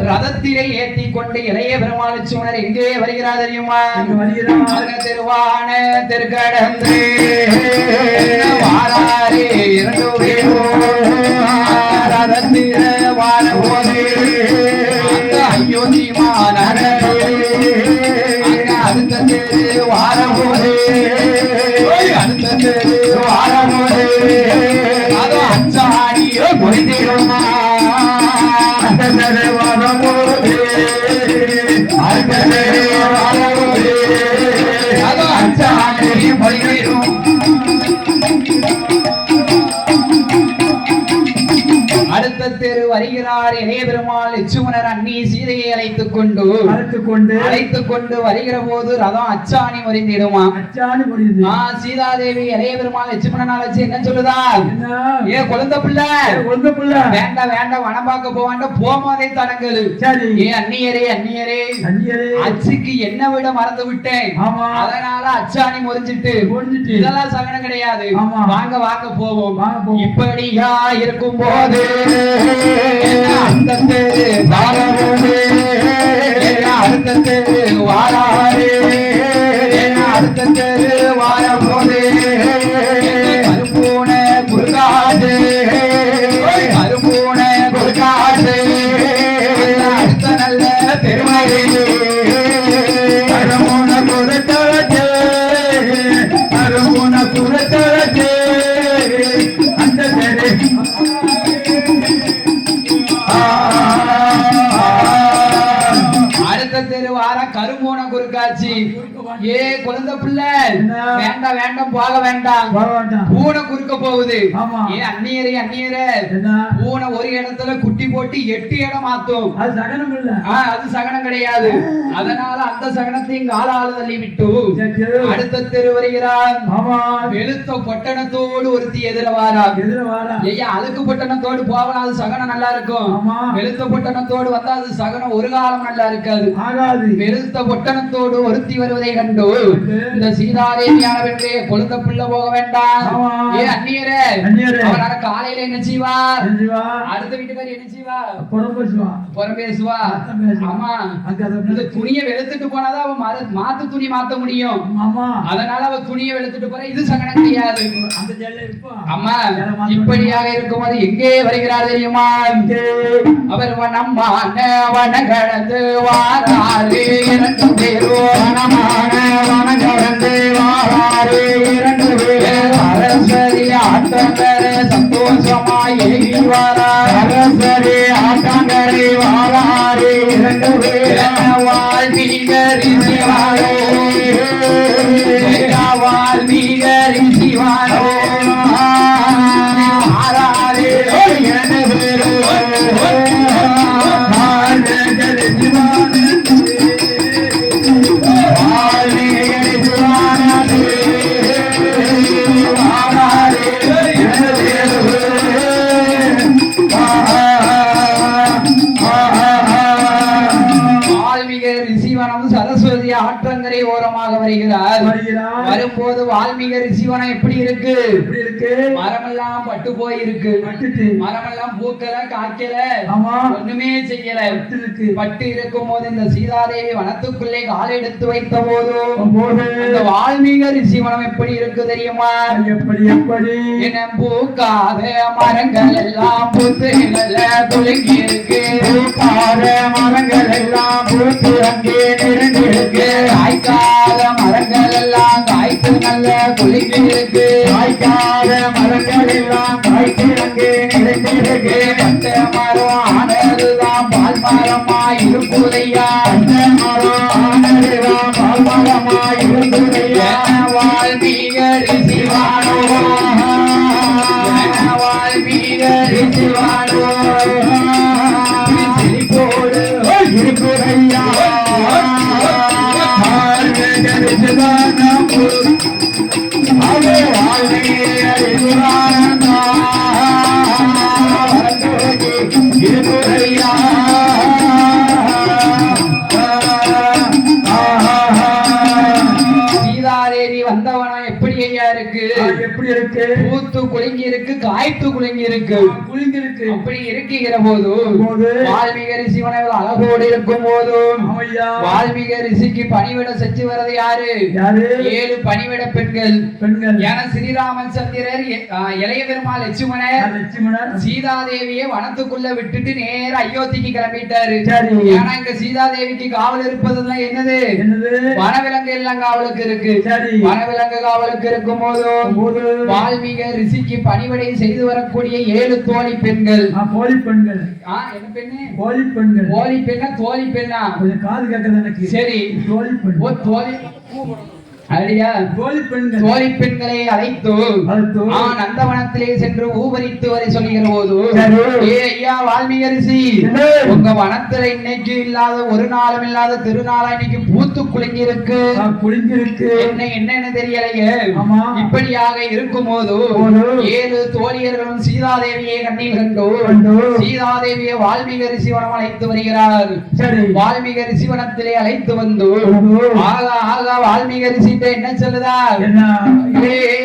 ரதத்திலே ஏற்றி கொண்டு இளைய பெருமாள் லட்சுமணர் எங்கே வருகிறார் தெரியுமா திருவான திருக்கடந்து வாராரே 2 பேரும் ரதத்திலே வாரபோதே அயோத்தி மாநகரே அடுத்த தெரு வாரபோதே அதோ அச்சாணியோ பொய்திருமா அதோ அச்சாணியோ பொய்திரும் அடுத்த தெரு வருகிறார் இளைய பெருமாள் லட்சுமணர் அண்ணி சீதையை அழைத்துக் கொண்டு வருகிற போது ரதம் அச்சாணி முறிந்திடுமா சீதாதேவி இளைய பெருமாள் லட்சுமணன் அழைச்சு என்ன சொல்லுதார் ஏ குழந்தை பிள்ளை வேண்டாம் வனம் பார்க்க போவாண்ட போமாதே தடங்கலு ஏ அந்நியரே அச்சுக்கு என்ன விட மறந்து விட்டேன் அதனால அச்சாணி முறிஞ்சிட்டு இதெல்லாம் சகனம் கிடையாது வாங்க போவோம் இப்படியா இருக்கும் போது அந்த தெரு வாரபோதே அடுத்த தெரு வாராரே அடுத்த தெரு வாரபோதே கருப்பூன குறுக்காடு அடுத்த நல்ல பெருமையே கருப்பூன குறுக்காடு அந்த தெரு அடுத்த தெரு வார கருமோன குறுக்காட்சி ஏ குழந்தை குழந்தை பிள்ளை வேண்டாம் வேண்டாம் போக வேண்டாம் பூனை குறுக்க போகுது. ஏன் அந்நியரே அந்நியரே பூனை ஒரு இடத்துல குட்டி போட்டு 8 இடம் மாத்தும். அது சகனம் இல்ல. அது சகனம் கிடையாது. அதனால அந்த சகனத்தையும் காலால தள்ளி விட்டு அடுத்த தெரு வருகிறான். வெளுத்த பொட்டணத்தோடு ஒருத்தி எதிர வாரா. ஐயா அழுக்கு பொட்டணத்தோடு போகலாம், அது சகனம் நல்லா இருக்கும். வெளுத்த பொட்டணத்தோடு வந்தா அது சகனம் ஒரு காலம் நல்லா இருக்காது. வெளுத்த பொட்டணத்தோடு ஒருத்தி வருவதை கண்டு இந்த சீதாதேவியானவர்களே கொழுந்த பிள்ளை போக வேண்டாம். ஏ அந்நியரே அவனால காலையில என்ன செய்வா? அடுத்த வீட்டுக்காரி என்ன செய்வா? புறம் பேசுவா. ஆமா இந்த துணியை வெளுத்துட்டு போனாதான் அவ மாத்து துணி மாத்த முடியும். அதனால அவ துணியை வெளுத்துட்டு போற, இது சகனம் கிடையாது. ஆமா இப்படியாக இருக்கும்போது எங்கே வருகிறார் தெரியுமா? அவர் வனமான வனகடந்து வாராரு 2 பேரும். வனமான வனகடந்து வாராரு 2 பேரும். அரசரி ஆட்டங்கரை சந்தோஷமாய் வாரார். அரசரி ஆட்டங்கரை வாராரு 2 பேரும். வாழ்வீகரி சிவானோ வாழ்வீகரி சிவானோ ஆராரே 2 பேரும். சரஸ்வதி ஆற்றங்கரை ஓரமாக வருகிறார். வரும்போது வால்மீகி ரிஷிவனம் எப்படி இருக்கு? மரமெல்லாம் பட்டு போய் இருக்கு. மரமெல்லாம் பூக்கல காய்க்கல, ஒண்ணுமே செய்யல. பட்டு இருக்கும் போது இந்த சீதாதேவி வனத்துக்குள்ளே கால் எடுத்து வைத்த போது இந்த வால்மீகி ரிஷிவனம் எப்படி இருக்கு தெரியுமா? எப்படி என்ன பூக்காத மரங்கள் எல்லாம் பூத்து நல்ல குலுங்கி இருக்கு. பூக்காத மரங்கள் எல்லாம் பூத்து அங்கே நிறைந்திருக்கு. காய்க்காத மரங்கள் எல்லாம் காய்த்து நல்ல குலுங்கி இருக்கு. காய்க்காத மரங்கள் எல்லாம் காய்த்து அங்கே நிறைந்திருக்கு. பட்ட மரம் ஆனதுதான் பால் மரமா இருக்குதையா. பட்ட மரம் ஆனதுதான் பால் மரமா இருக்குதையா. வாழ்வீகரி சிவானோ வாழ்வீகரி சிவானோ போடு இருக்குதையா. சீதாதேவி வந்தவனம் எப்படி ஐயா இருக்கு? எப்படி இருக்கு? பூத்து குலுங்கி இருக்கு, காய்த்து குலுங்கி இருக்கு. அப்படி இருக்கிற போது வால்மீகி ரிஷி அழகோடு இருக்கும் போது வால்மீகி ரிஷிக்கு பணிவிட செஞ்சு வர்றது யாரு? 7 பணிவிட பெண்கள். ஏன்னா ஸ்ரீராமன் சந்திரர் இளைய பெருமாள் லட்சுமணர் சீதாதேவியை வனத்துக்குள்ள விட்டுட்டு நேர அயோத்திக்கு கிளம்பிட்டாரு. ஏன்னா இங்க சீதாதேவிக்கு காவல் இருப்பதுதான் என்னது? வனவிலங்கு எல்லாம் காவலுக்கு இருக்கு. வனவிலங்கு காவலுக்கு இருக்கும் போது வால்மீகி ரிஷிக்கு பணிவிடை செய்து வரக்கூடிய 7 தோழி பெண்கள். என்ன பெண்ணு? தோழி பெண்ணா தோழி பெண்ணா? கொஞ்சம் காது கேட்கறது எனக்கு. சரி தோழி தோழி பெண்களை அழைத்து நந்தவனத்திலே சென்று ஊபரித்து வரை சொல்லுகிற போது ஐயா வால்மீகி ரிஷி உங்க வனத்துல இன்னைக்கு இல்லாத ஒரு நாளும் இல்லாத திருநாளா இன்னைக்கு பூத்து குலுங்கி இருக்கு. என்னன்னு தெரியலையே. இப்படியாக இருக்கும் போது 7 தோழியர்களும் சீதாதேவியை கண்ணில் கண்டு சீதாதேவியை வால்மீகி ரிஷிவனம் அழைத்து வருகிறார். வால்மீகி ரிஷிவனத்திலே அழைத்து வந்து ஆகா வால்மீகி ரிஷி என்ன சொல்லுதா?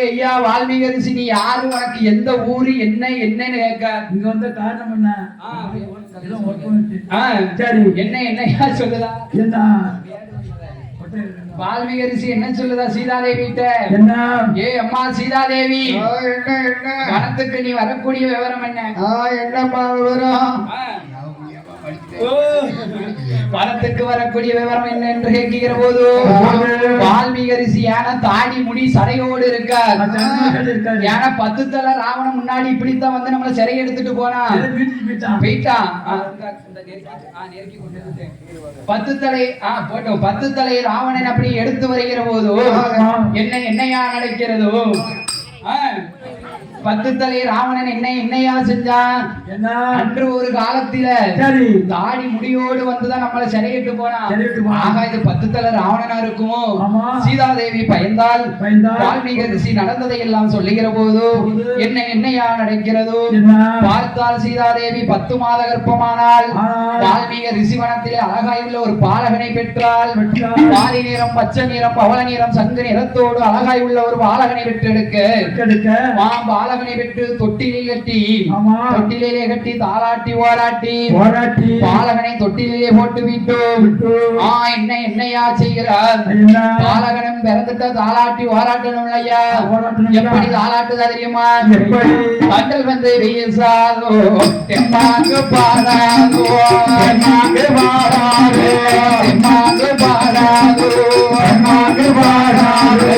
ஐயா வால்மீகி ரிஷி நீ யாரு, உனக்கு எந்த ஊரு, என்னன்னு கேட்க இங்க வந்த காரணம் என்ன என்னையா சொல்லுதா? வால்மீகி ரிஷி என்ன சொல்லுதா சீதாதேவி? ஏ அம்மா சீதாதேவி வனத்துக்கு நீ வரக்கூடிய விவரம் என்ன? என்னம்மா விவரம்? வனத்துக்கு வரக்கூடிய விவரம் என்ன என்று கேட்கிற போது வால்மீகி ரிஷி யானை தாடி முடி சடையோடு இருக்கார். யானை 10 தலை ராவணன் முன்னாடி இப்படித்தான் வந்து நம்மள சிறை எடுத்துட்டு போயிட்டான். 10 தலை போட்டோம் 10 தலை ராவணன் அப்படி எடுத்து வருகிற போது என்னையா நடக்கிறதோ 10 தலை ராவணன் என்னையா செஞ்சான்? அன்று ஒரு காலத்தில தாடி முடியோடு வந்துதான் நம்மள சிறையிட்டு போனான். ஆகா இது 10 தலை ராவணனா இருக்குமோ? சீதாதேவி பயந்தால் வால்மீகி ரிஷி நடந்ததை எல்லாம் சொல்லுகிற போது என்னையா நடக்கிறதோ பார்த்தால் சீதாதேவி 10 மாத கர்ப்பமானால் வால்மீகி ரிஷிவனத்திலே அழகாயுள்ள ஒரு பாலகனை பெற்றால். பாதி நிறம் பச்சை நிறம் பவள நிறம் சங்கு நிறத்தோடு அழகாயுள்ள ஒரு பாலகனை பெற்றெடுக்க பாலகனை பெற்று தொட்டிலே கட்டி தாளாட்டி ஓராட்டி பாலகனை தொட்டிலே போட்டு விட்டோம். என்னையா செய்கிறார்? பாலகனம் பிறந்துட்ட தாளாட்டி ஓராட்டணும் ஐயா. எப்படி தாளாட்டுதா தெரியுமா? கண்டல் வந்து வீசாதோ தெம்மாங்கு பாடாதோ தெம்மாங்கு பாடாதோ தெம்மாங்கு பாடாதோ தெம்மாங்கு பாடாதோ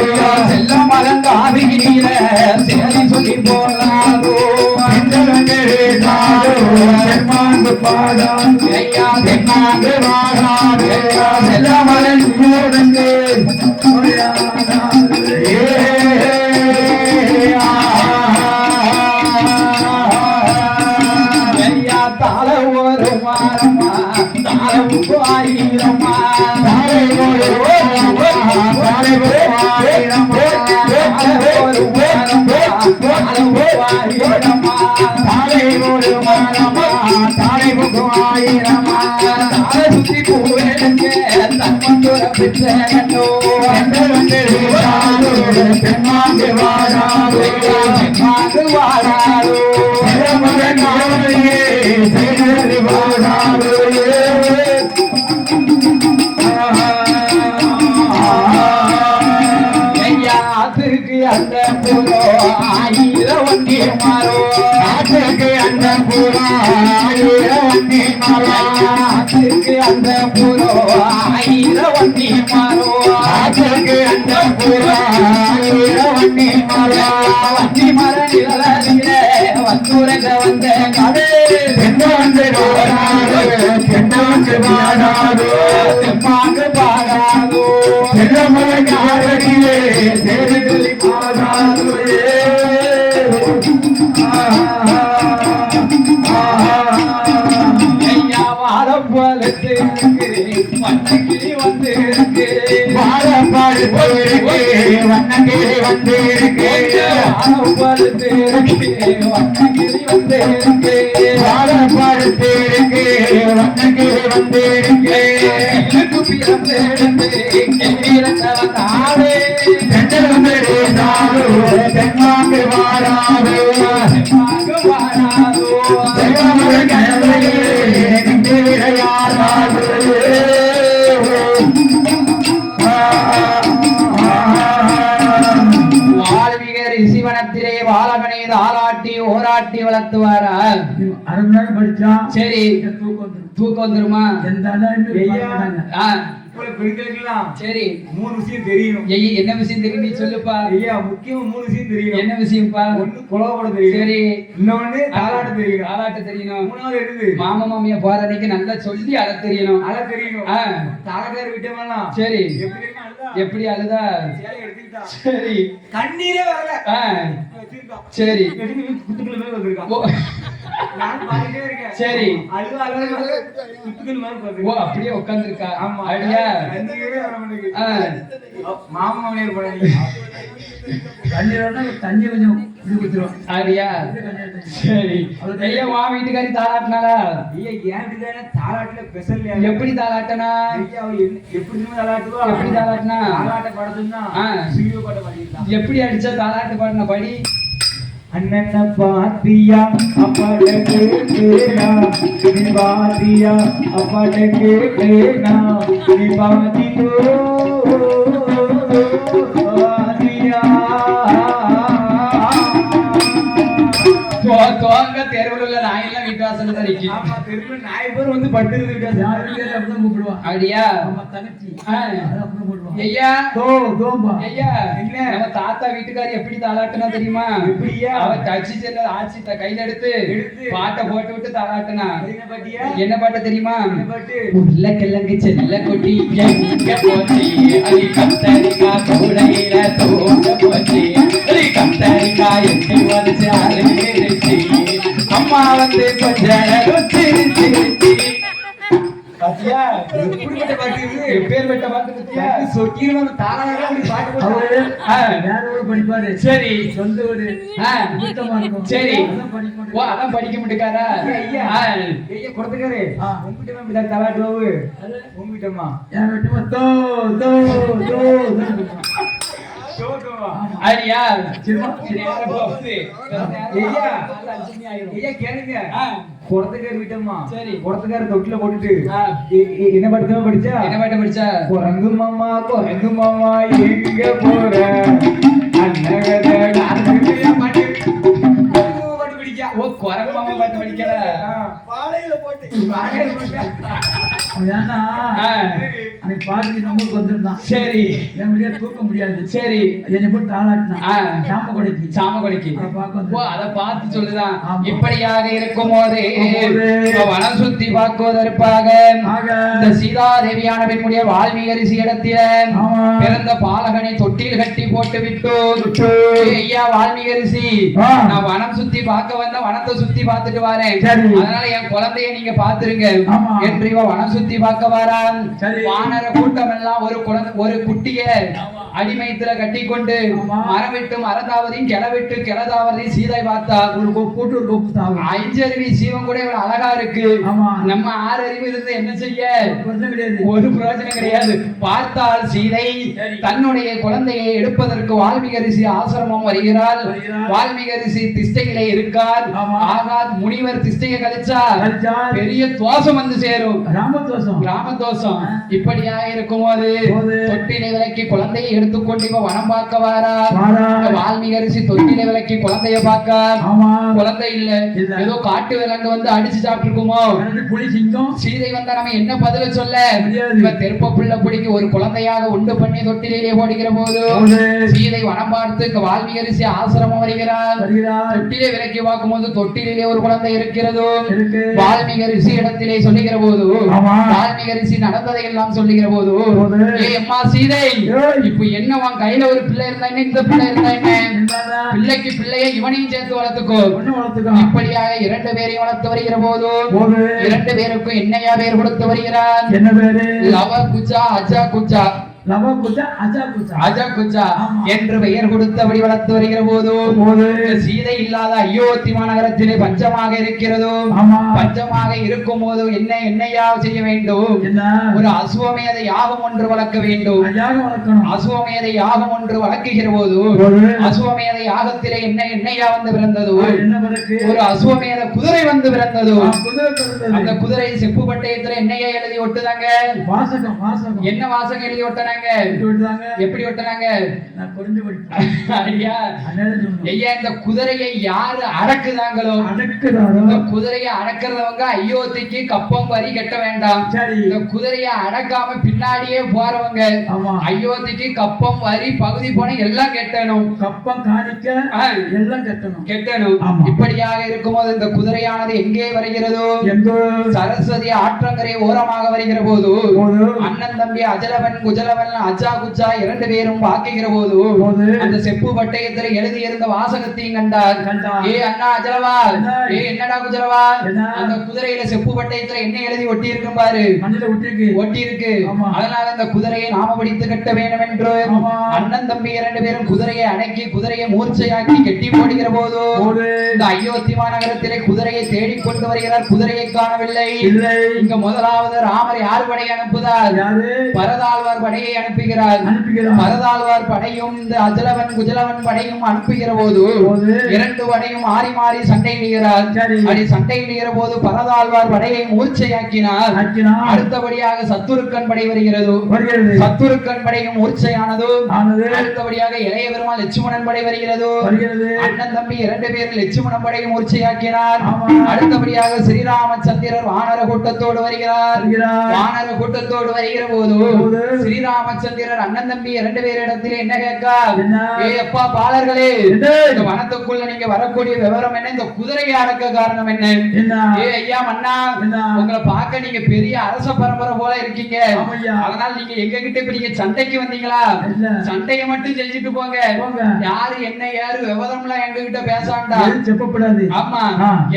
செல்லம் மலர்ந்து ஆவிகிற சேரி சொல்லி போடாதோ தெம்மாங்கு பாடாதோ ஐயா தெம்மாங்கு பாடாதோ செல்லம் மலர்ந்து அந்த புறோ ஆயிரம் வண்டி மாறோ ஆட்டுக்கு அந்த புறோ ஆயிரம் வண்டி மாறோ ஆட்டுக்கு அந்த புறோ ஆயிரம் வண்டி மாறோ ஆட்டுக்கு அந்த புறோ ஆயிரம் வண்டி மாறோ வண்டி மர நிழலில வந்தூரங்க வந்த கடே என்ன வந்து என்ன வந்து பாடாதோ செம்மாங்கு பாடாதோ செல்லமலை ஆரடியே சேரி பாடாதோ வாழப்பாடு வண்ணகிளி வந்து வாழப்பாடு வண்ணகிளி வந்து வாழப்பாடு வண்ணகிளி வந்து வாழப்பாடு வண்ணகிளி வந்து எனக்கு பிறந்து தென்மாங்கு வாராதோ சிவனத்திலே வாழகனை ஆளாட்டி ஓராட்டி வளர்த்துவாரா? 1/2 மணி நேரம் படிச்சா சரி தூக்கம் வந்துருமா? சரி 3 விஷயம் தெரியும். என்ன விஷயம் தெரியும் நீ சொல்லுப்பா. ஐயா முக்கியமா 3 விஷயம் தெரியும். என்ன விஷயம்ப்பா? ஒண்ணு குலவோட தெரியும். சரி இன்னொன்னு தாலாட்டு தெரியும். தாலாட்டு தெரியணும். மூணாவது என்னது? மாமா மாமியா போற அன்னைக்கு நல்லா சொல்லி அழ தெரியணும். அழ தெரியணும். தாலாட்டார் விட்டவெல்லாம் சரி எப்படி அழுதா? சேலை எடுத்துக்கிட்டா. சரி கண்ணீரே வரல. சரி குத்துக்குள்ள மேல வந்திருக்கான். நான் பாத்துட்டே இருக்கேன். சரி அழுவ குத்துக்குள்ள மேல வந்திருக்கான். ஓ அப்படியே உட்கார்ந்திருக்கா. ஆமா அடியா கண்ணீரே வர மாட்டேங்குது. மாமா மாமியார் போறாங்க. கண்ணீரனா தண்ணி கொஞ்சம் இது குத்துறோம். அடியா சரி ஐயா வா வீட்டுக்காரி தாலாட்டினாளா? ஐயா ஏன் வீட்டுல தாலாட்டுல ஸ்பெஷல் எப்படி தாலாட்டனா? ஐயா எப்படி தாலாட்டுவா? எப்படி தாலாட்டனா? தாலாட்ட பாடுதுன்னா சீரியோ பாட பாடிடலாம். எப்படி அடிச்சா தாலாட்டு பாடுன படி? அண்ணன பாத்தியா அப்பாட்ட கேட்டேனா நீ பாத்தியா அப்பாட்ட கேட்டேனா நீ பாத்தியோ பாத்தியா தோங்க தெருவுல உள்ள நாயெல்லாம் வீட்டு வாசல்ல தான் நிக்கும். ஆமா தெருவுல நாய் பேர் வந்து படுத்துறது இருக்காது. யாரும் பேர் அப்படிதான் கூப்பிடுவான். அப்படியா? ஆமா தங்கச்சி. அது அப்படிதான் கூப்பிடுவான். ஐயா தோம்பா. ஐயா என்ன? நம்ம தாத்தா வீட்டுக்காரி எப்படி தாளாட்டுனா தெரியுமா? எப்படியா? அவ டச்சி செல்ல ஆச்சி கையில எடுத்து பாட்டை போட்டு விட்டு தாளாட்டுனா. என்ன பாட்டியா? என்ன பாட்டு தெரியுமா? என்ன பாட்டு? உள்ள கிழங்கு செல்ல கொட்டி எங்க போச்சு அது கத்தரிக்கா கூடையில தோங்க போச்சு அது கத்தரிக்கா எப்படி வந்துச்சு அழுச்சு அம்மா வந்து கொஞ்ச நேரம் சிரிச்சு பாத்தியா? எப்படிப்பட்ட பாட்டு இது? எப்பேற்பட்ட பாட்டு பத்தியா? சொட்டியில வந்து தாராளமா அப்படி பாட்டு போட்டு அவரு வேற ஊரு படிப்பாரு. சரி சொந்த ஊரு. ஆ, கூட்டமா இருக்கும். சரி. அதான் படிக்க மாட்டேன். ஓ அதான் படிக்க மாட்டேக்காரா? ஐயா ஐயா கொடுத்துக்காரு. உங்ககிட்ட இப்படி தலாட்டு பாவு. உங்ககிட்டமா யார் வெட்டுமா? தோ தோ தோ சோகமா. அடியா சினிமா. நேரம் போகுது. ஐயா அஞ்சு மணி ஆயிரும். ஐயா கேளுங்க. ஆ, குடத்துக்காரு விட்டம்மா. சரி. குடத்துக்காரு தொட்டில போட்டுட்டு ஆ. என்ன படிச்சா படிச்சா? என்ன பாட்டு படிச்சா? குரங்கு மாமா எங்க போற அண்ணகத பாட்டு படிக்கா. ஓ குரங்கு மாமா பாட்டு படிக்கல. பாடையில போட்டு அவன் ஏன்னா ஆ, அன்னைக்கு பாட்டுக்கு நம்மளுக்கு வந்திருந்தான். சரி என் முடியா தூக்க முடியாது. சரி. என்னை போட்டு தாளாட்டினான். ஆ. சாம கொடைக்கு. சாம கொடைக்கு. அதை பார்க்க வந்து ஓ அத பார்த்து சொல்லுதான். ஆமா. இப்படியாக இருக்கும் போதே வனம் சுத்தி பார்க்குவதற்காக ஆக இந்த சீதாதேவியான பெண்ணுடைய வால்மீகி ரிஷி இடத்தில ஆமா. பிறந்த பாலகனை தொட்டில் கட்டி போட்டு விட்டு ஐயா வால்மீகி ரிஷி ஆ. நான் வனம் சுத்தி பார்க்க வந்த வனத்தை சுத்தி பார்த்துட்டு வரேன். சரி. அதனால என் குழந்தைய நீங்க பாத்துருங்க ஆமா. என்று இவ வனம் சுத்தி பார்க்க வரான். சரி. வானர கூட்டம் எல்லாம் ஒரு குட்டிய அடிமையத்துல கட்டி கொண்டு ஆமா. மரம் விட்டு மரத்தாவதையும் கிளவிட்டு கிளதாவதையும் சீதை பார்த்தா ஒரு போட்டு ஒரு கொப்பு தாவும். அஞ்சறிவி சீவன் கூட இவ்வளவு அழகா இருக்கு. ஆமா. நம்ம 6 அறிவு இருந்து என்ன செய்ய? பிரச்சனை கிடையாது. ஒரு பிரயோஜனம் கிடையாது. பார்த்தால் சீதை தன்னுடைய குழந்தையை எடுப்பதற்கு வால்மீகி ரிஷி ஆசிரமம் வருகிறாள். வால்மீகி ரிஷி திஷ்டையிலே இருக்கார். ஆமா. ஆகாத் முனிவர் திஷ்டையை கழிச்சா கழிச்சால் பெரிய தோஷம் வந்து சேரும். ராமதோஷம். கிராம தோஷம். இப்படியாக இருக்கும்போது தொட்டிலை விலக்கி குழந்தையை எடுத்துக்கொண்டு இவ வனம் பார்க்க வாரா. வால்மீகி ரிஷி தொட்டிலை விலக்கி குழந்தைய பார்க்க ஆமா. குழந்தை இல்ல. இல்ல. ஏதோ காட்டு விலங்கு வந்து அடிச்சு சாப்பிட்டு இருக்குமோ. புலி சிங்கம். சீதை வந்தா நம்ம என்ன பதில சொல்ல முடியாது. இவ தெருப்ப புள்ள பிடிக்கு ஒரு குழந்தையாக உண்டு பண்ணி தொட்டிலே போடுகிற போது சீதை வனம் பார்த்து வால்மீகி ரிஷி ஆசிரமம் வருகிறார். தொட்டிலே விலக்கி பார்க்கும் போது தொட்டிலே ஒரு குழந்தை இருக்கிறது. வால்மீகி ரிஷி இடத்திலே சொல்லுகிற போது வால்மீகி ரிஷி நடந்ததை எல்லாம் சொல்லுகிற போது ஏ அம்மா சீதை இப்ப என்ன உன் கையில ஒரு பிள்ளை இருந்தா என்ன இந்த பிள்ளை இருந்தா என்ன பிள்ளைக்கு பிள்ளைய இவனையும் சேர்த்து வளர்த்துக்கோ. இப்படியாக 2 பேரையும் வளர்த்து வருகிற போது 2 பேருக்கும் என்னையா பேர் கொடுத்து வருகிறார்? என்ன பேரு? லவ குஜா அஜா குஜா. அஜா குஜா என்று பெயர் கொடுத்தபடி வளர்த்து வருகிற போது சீதை இல்லாத அயோத்தி மாநகரத்திலே பஞ்சமாக இருக்கிறதோ. பஞ்சமாக இருக்கும் போது என்னையா செய்ய வேண்டும்? ஒரு அசுவமேத யாகம் ஒன்று வளர்க்க வேண்டும். அசுவமேத யாகம் ஒன்று வளர்க்குகிற போது அசுவமேத யாகத்திலே என்னையா வந்து பிறந்தது? ஒரு அசுவமேத குதிரை வந்து பிறந்தது. அந்த குதிரை செப்பு பட்டயத்துல என்னையா எழுதி ஒட்டுதாங்க? என்ன வாசகம் எழுதி ஒட்டனாங்க? எப்படி ஒட்டுறாங்க? ஐயா இந்த குதிரையை யாரு அடக்குதாங்களோ இந்த குதிரையை அடக்கிறவங்க அயோத்திக்கு கப்பம் வரி கட்ட வேண்டாம். இந்த குதிரையை அடக்காம பின்னாடியே போறவங்க அயோத்திக்கு கப்பம் வரி பகுதி போன எல்லாம் கெட்டணும். கப்பம் காணிக்க எல்லாம் கெட்டணும். இப்படியாக இருக்கும்போது இந்த குதிரையானது எங்கே வருகிறதோ சரஸ்வதி ஆற்றங்கரை ஓரமாக வருகிற போது அண்ணன் தம்பி அஜலவன் குஜலவன் அஜா குஜா 2 பேரும் வாக்குகிற போது அந்த செப்பு பட்டயத்தில் எழுதி இருந்த வாசகத்தையும் கண்டார். ஏ அண்ணா அஜலவா, ஏ என்னடா குஜலவா, அந்த குதிரையில செப்பு பட்டயத்துல என்ன எழுதி ஒட்டி இருக்கு பாரு. ஒட்டி இருக்கு. அதனால அந்த குதிரையை நாம பிடித்து கட்ட வேண்டும் என்று அண்ணன் தம்பி 2 பேரும் குதிரையை அடக்கி குதிரையை மூர்ச்சையாக்கி கட்டி போடுகிற போது இந்த அயோத்தி மாநகரத்திலே குதிரையை தேடிக்கொண்டு வருகிறார். குதிரையை காணவில்லை. இங்க முதலாவது ராமர் யார் படையை அனுப்புதார்? பரதாழ்வார் படையை அனுப்புகிறார். மருதாழ்வார் படையும் இந்த அஜலவன் குஜலவன் படையும் அனுப்புகிற போது இரண்டு படையும் மாறி மாறி சண்டையிடுகிறார். அப்படி சண்டையிடுகிற போது பரதாழ்வார் படையை மூர்ச்சையாக்கினார். அடுத்தபடியாக சத்துருக்கன் படை வருகிறது. சத்துருக்கன் படையும் மூர்ச்சையானது. அடுத்தபடியாக இளைய பெருமாள் லட்சுமணன் படை வருகிறது. அண்ணன் தம்பி இரண்டு பேரும் லட்சுமணன் படையை மூர்ச்சையாக்கினார். அடுத்தபடியாக ஸ்ரீராமச்சந்திரர் வானர கூட்டத்தோடு வருகிறார். வானர கூட்டத்தோடு வருகிற போது ஸ்ரீராமச்சந்திரர் அண்ணன் தம்பி இரண்டு பேரிடத்தில் என்ன கேட்கா, ஏ அப்பா பாலர்களே, இந்த வனத்துக்குள்ள நீங்க வரக்கூடிய விவரம் என்ன, இந்த குதிரையை அடக்க காரணம் என்ன? ஏ ஐயா மன்னா, உங்களை பார்க்க நீங்க பெரிய அரச பரம்பரை போல இருக்கீங்க. அதனால நீங்க எங்க கிட்ட இப்ப நீங்க சண்டைக்கு வந்தீங்களா? சண்டையை மட்டும் செஞ்சுட்டு போங்க. யாரு என்ன யாரு விவரம் எல்லாம் எங்க கிட்ட பேசாண்டா చెప్పப்படாது. ஆமா,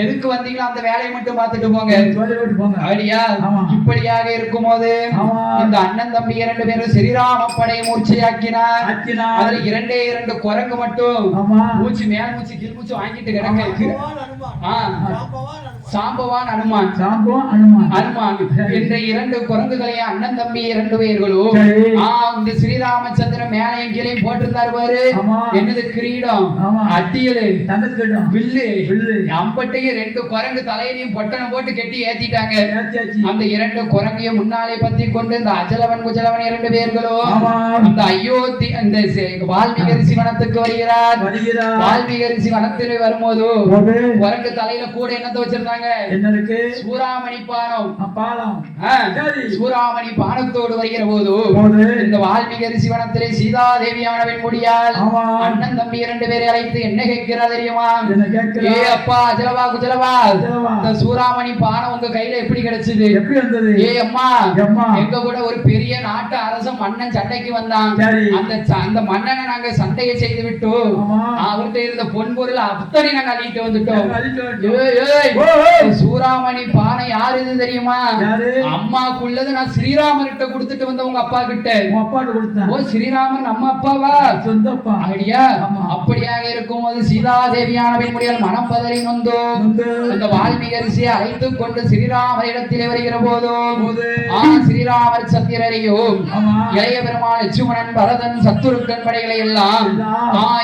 எதுக்கு வந்தீங்களா அந்த வேலையை மட்டும் பார்த்துட்டு போங்க. அப்படியா? இப்படியாக இருக்கும் போது இந்த அண்ணன் தம்பி இரண்டு பேரும் ஸ்ரீராம படையை மூர்ச்சையாக்கினார். அதுல இரண்டு குரங்கு மட்டும் மூச்சு மேல் மூச்சு கீழ் மூச்சு வாங்கிட்டு கிடக்கு. சாம்பவான் அனுமான் அனுமான் என்ற இரண்டு குரங்குகளை அண்ணன் தம்பி இரண்டு பேர்களும் இந்த ஸ்ரீராமச்சந்திரன் மேலையும் கீழே போட்டிருந்தார் பாரு. என்னது கிரீடம், அட்டியலு, வில்லு, அம்பட்டையும் ரெண்டு குரங்கு தலையிலையும் பொட்டனம் போட்டு கெட்டி ஏத்திட்டாங்க. அந்த இரண்டு குரங்கையும் முன்னாலே பத்தி கொண்டு இந்த அஜலவன் குஜலவன் இரண்டு பேர்களும் அந்த அயோத்தி அந்த வால்மீகி ரிஷி வனத்துக்கு வருகிறார். வால்மீகி ரிஷி வனத்தில் வரும்போது குரங்கு தலையில கூட என்னத்தை வச்சிருந்தாங்க? என்ன இருக்கு? சூராமணி பானம். சூராமணி பானத்தோடு வருகிற போது இந்த வால்மீகி ரிஷி வனத்திலே சீதா தேவியானவன் முடியால் அண்ணன் தம்பி இரண்டு பேரை அழைத்து என்ன கேட்கிறா தெரியுமா? ஏ அப்பா அஜலவா குஜலவா, இந்த சூராமணி பானம் உங்க கையில எப்படி கிடைச்சது? எப்படி வந்தது? ஏ அம்மா, எங்க கூட ஒரு பெரிய நாட்டு அரசன் மன்னன் சண்டைக்கு வந்தான். அந்த மன்னனை நாங்க சண்டையை செய்து விட்டோம். அவர்கிட்ட இருந்த பொன்பொருள் அத்தனை நாங்க அள்ளிட்டு வந்துட்டோம். சூராமணி பானை யாரு இது தெரியுமா? அம்மாக்குள்ளது நான் ஸ்ரீராமர்கிட்ட கொடுத்துட்டு வந்த உங்க அப்பா கிட்ட. ஓ ஸ்ரீராமன் நம்ம அப்பாவா? சொந்தப்பா. அப்படியா? அப்படியாக இருக்கும் போது சீதா தேவியானவன் முடியால் மனம் பதறி நொந்து அந்த வால்மீகி ரிஷியை அழைத்துக் கொண்டு ஸ்ரீராமரிடத்திலே வருகிற போதும் ஸ்ரீராமர் சந்திரரையும் இளைய பெருமாள் லட்சுமணன் பரதன் சத்துருக்கன் படைகளை எல்லாம்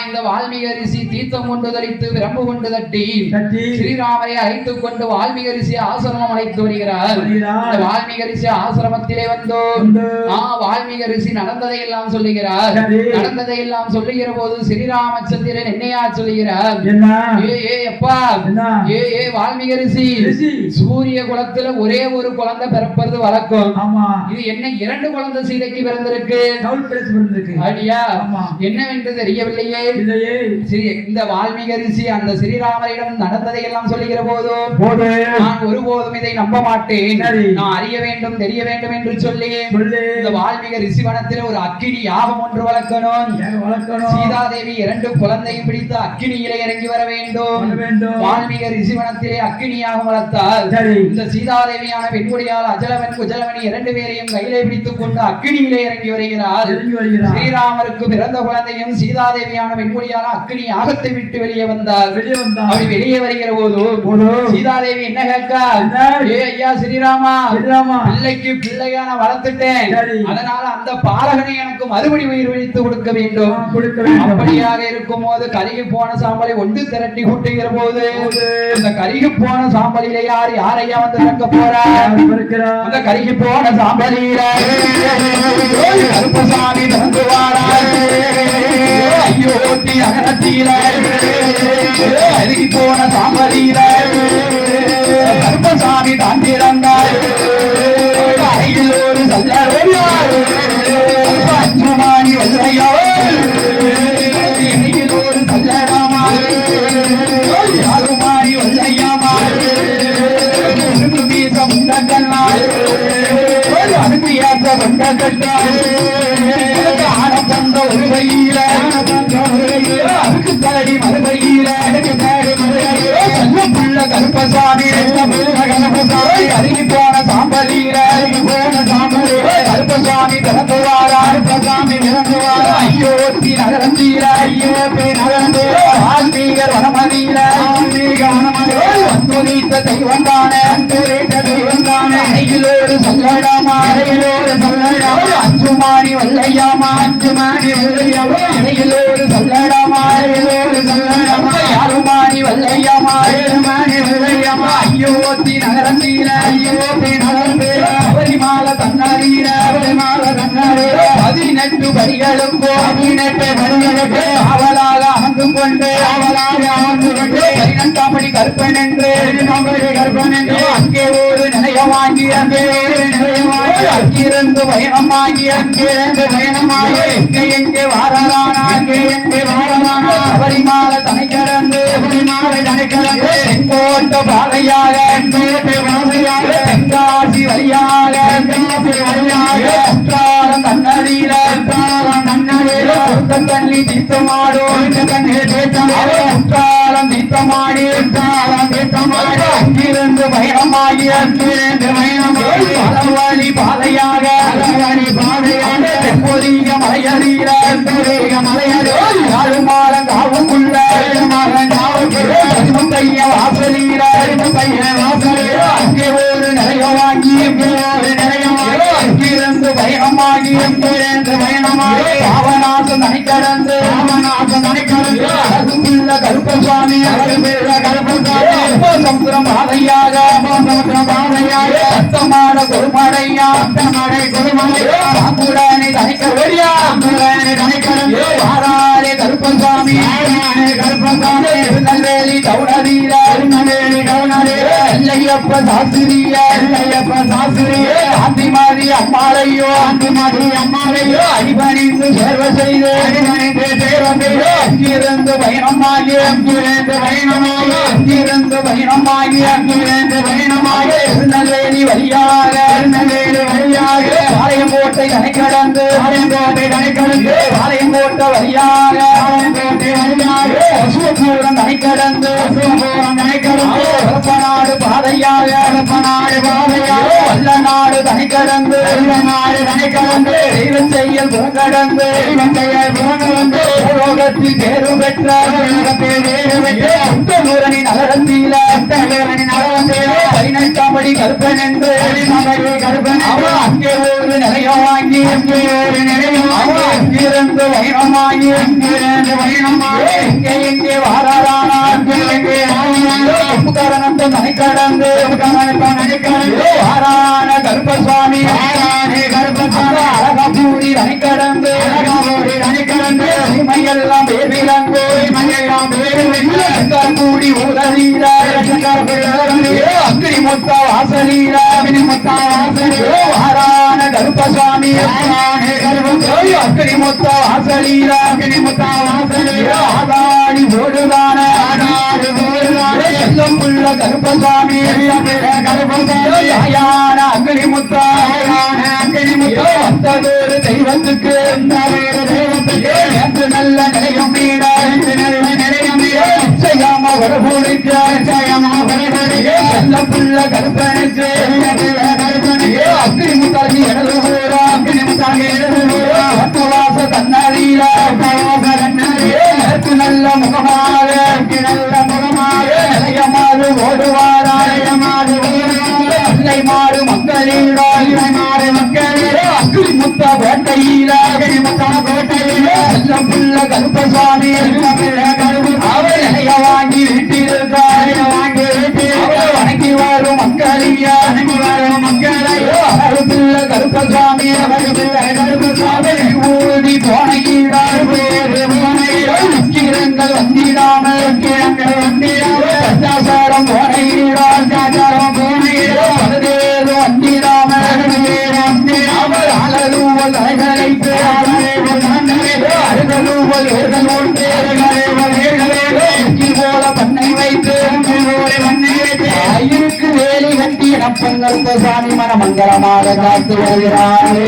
இந்த வால்மீகி ரிஷி தீர்த்தம் கொண்டு தரித்து விரம்பு கொண்டு தட்டி ஸ்ரீராமரை அழைத்துக் கொண்டு வால்மீகி ரிஷி ஆசிரமம் அழைத்து வருகிறார். வால்மீகி ரிஷி ஆசிரமத்திலே வந்தோம். வால்மீகி ரிஷி நடந்ததை எல்லாம் சொல்லுகிறார். நடந்ததை எல்லாம் சொல்லுகிற போது ஸ்ரீராமச்சந்திரன் என்னையா சொல்லுகிறார்? வால்மீகி ரிஷி, சூரிய குலத்துல ஒரே ஒரு குழந்தை பிறப்பது வழக்கம். இது என்ன இரண்டு குழந்தை சீதைக்கு பிறந்திருக்கு? அப்படியா? என்னவென்று தெரியவில்லையே. இந்த வால்மீகி ரிஷி அந்த ஸ்ரீராமரிடம் நடந்ததை எல்லாம் சொல்லுகிற போது நான் ஒருபோதும் இதை நம்ப மாட்டேன், நான் அறிய வேண்டும் தெரிய வேண்டும் என்று சொல்லி இந்த வால்மீகி ரிஷி வனத்தில் ஒரு அக்கினி யாகம் ஒன்று வளர்க்கணும். சீதாதேவி இரண்டு குழந்தையும் பிடித்து அக்கினியிலே இறங்கி வர வேண்டும். வால்மீகி ரிஷி வனத்திலே அக்கினி யாகம் வளர்த்தால் இந்த சீதாதேவியான பெண்குடியால் அஜலவன் குஜலவன் இரண்டு பேரையும் கையிலே பிடித்துக் கொண்டு அக்கினியிலே இறங்கி வருகிறார். ஸ்ரீராமருக்கு பிறந்த குழந்தையும் சீதாதேவியான பெண்குடியால் அக்கினி யாகத்தை விட்டு வெளியே வந்தார். அப்படி வெளியே வருகிற போது சீதாதேவி என்ன கேட்கா? ஏ ஐயா ஸ்ரீராமா, பிள்ளைக்கு பிள்ளையான வளர்த்துட்டேன், அதனால அந்த பாலகனை எனக்கு மறுபடி உயிர் விழித்து கொடுக்க வேண்டும். அப்படியாக இருக்கும் போது கருகி போன சாம்பலை ஒன்று திரட்டி கூட்டுகிற போது அந்த கருகி போன சாம்பலிலே யாரையா வந்து தக்க போறார்? அந்த கருகி போன சாம்பலில கருப்பசாமி தங்குவாரார். அயோத்தி நகரத்தில கருகி போன சாம்பலில கருப்பசாமி தான் பிறந்தார். அருகில் ஒரு அஞ்சுமானி வல்லையோ அருகில் ஒரு சல்லராமா யாருமானி வல்லையாமா வீசம் உண்டக்கண்ணால் அனுப்பியாத்த வண்டக்கண்ணால் ஆன பந்த ஒரு கையில அதுக்கு தடி மறுபடியில செல்லப்புள்ள கருப்பசாமி அருகி போன சாம்பலியில கருப்பசாமி பிறந்துவாரா? கருப்பசாமி பிறந்துவாரா? அயோத்தி நகரந்தீர ஐயோப்பே நகர்ந்து ஆன்மீகர் வனமதியில அன்புரித்த தெய்வம் தானே, அன்புரித்த தெய்வம் தானே. அருகிலோடு சொல்லடாமா, அருகிலோடு சொல்லடாமா. அஞ்சுமாடி வல்லையாமா அஞ்சுமாடி வல்லையாமா இடையிலோடு சொல்லடாமா இடையிலோடு சொல்லடாமா யாருமாடி வல்லையாமா ஏழுமாடி வல்லையாமா ஐயோத்தி நகரந்தீர ஐயோத்தி நகரந்தீர அவரிமால தன்னாரீர அவரிமால தன்னாரீர 18 படிகளுக்கோ 18 படிகளுக்கு அவளாக அமர்ந்து கொண்டு 18ஆம் படி கற்பன் என்று அங்கே ஒரு நிலைய வாங்கி அங்கே ஒரு நிலைய வாங்கி அங்கிருந்து பயணமாகி அங்கிருந்து பயணமாகி எங்கே வாரலானா அங்கே எங்கே வாரலானா அவரிமால தனை கடந்து செங்கோட்ட பாதையாக தென்காசி வழியாக குற்றாலம் தன்னடியில தண்ணி தீர்த்தமாடும் குற்றாலம் தீர்த்தமாடி அங்கிருந்து பயணமாகி பலவழி பாதையாக பொறிய மலையறிகிற யாருமாறன் காவுக்குள்ள கைய வாசலில் அங்கே ஒரு நிலைய வாங்கி அங்கிருந்து பயணமாகி பாவநாசம் தனி கடந்து அழகுள்ள கருப்பசாமி சமுத்திரம் பாதையாக சத்தமான கொடுமடையா பாங்குடானை தனிக்கரையாரே கருப்பசாமி திருநெல்வேலி டவுனரீர எல்லையப்ப சாஸ்திரிய ஆந்திமாரி அம்மாளையோ அடிபணிந்து சேர்வ செய்து அங்கிருந்து பயணமாகி திருநெல்வேலி வழியாக பாளையங்கோட்டை தனி கடந்து பாளையங்கோட்டை வழியாக அசுவபூரம் தனி கடந்து நாடு பாதையாக வல்லநாடு தனி கடந்து தெய்வம் செய்யல் புறங்கடந்து உலகத்தில் தேர்வு பெற்ற உத்தமூரணி நகரத்தில 18ஆம் படி கருப்பன் என்று அங்கே ஒரு நிலைய வாங்கி அங்கிருந்து பயணமாகி எங்கே வாரானா கரணத்தை தனி கடந்து வாரான கருப்பசாமி அழகப்பூரி தனி கடந்து மையெல்லாம் பேரிலங்கோ கூடி ஊரீர அக்கிரி முத்த வாசலீர வாரான கருப்பசாமி அக்கிரி முத்த வாசலீர ஆதாடி போடுதான செல்லம் புள்ள கருப்பசாமி யாயான அக்கிரி முத்த வந்ததொரு தெய்வத்துக்கு நேற்று நல்ல நிலையம் வீட செய்யாம வரபோடுக்க செல்ல புள்ள கருப்பனுக்கு அக்கிரி முத்தாகி இடதுவாச தன்னாரியில நேற்று நல்ல முகமாக நிலையமாறு ஓடுவாராயமாறு மாறு மக்களீட அக்கிரி முத்த கோட்டையில செல்ல புள்ள கருப்பசாமி அவர் நிலைய வாங்கி வீட்டிருக்கார் வணங்கி வரும் மக்களையா புள்ள கருப்பசாமி ஊதி போனையிடங்கள் வந்திடாமல் கச்சாசாரம் போனையிடால் வந்திடாமல் அவர் அலருவல் அழைத்து அருகலூவல் போல பண்ணை வைத்து ஐயருக்கு வேலை கட்டி இடப்பங்கள் சாமி மனமங்கலமாக காத்து வருகிறார்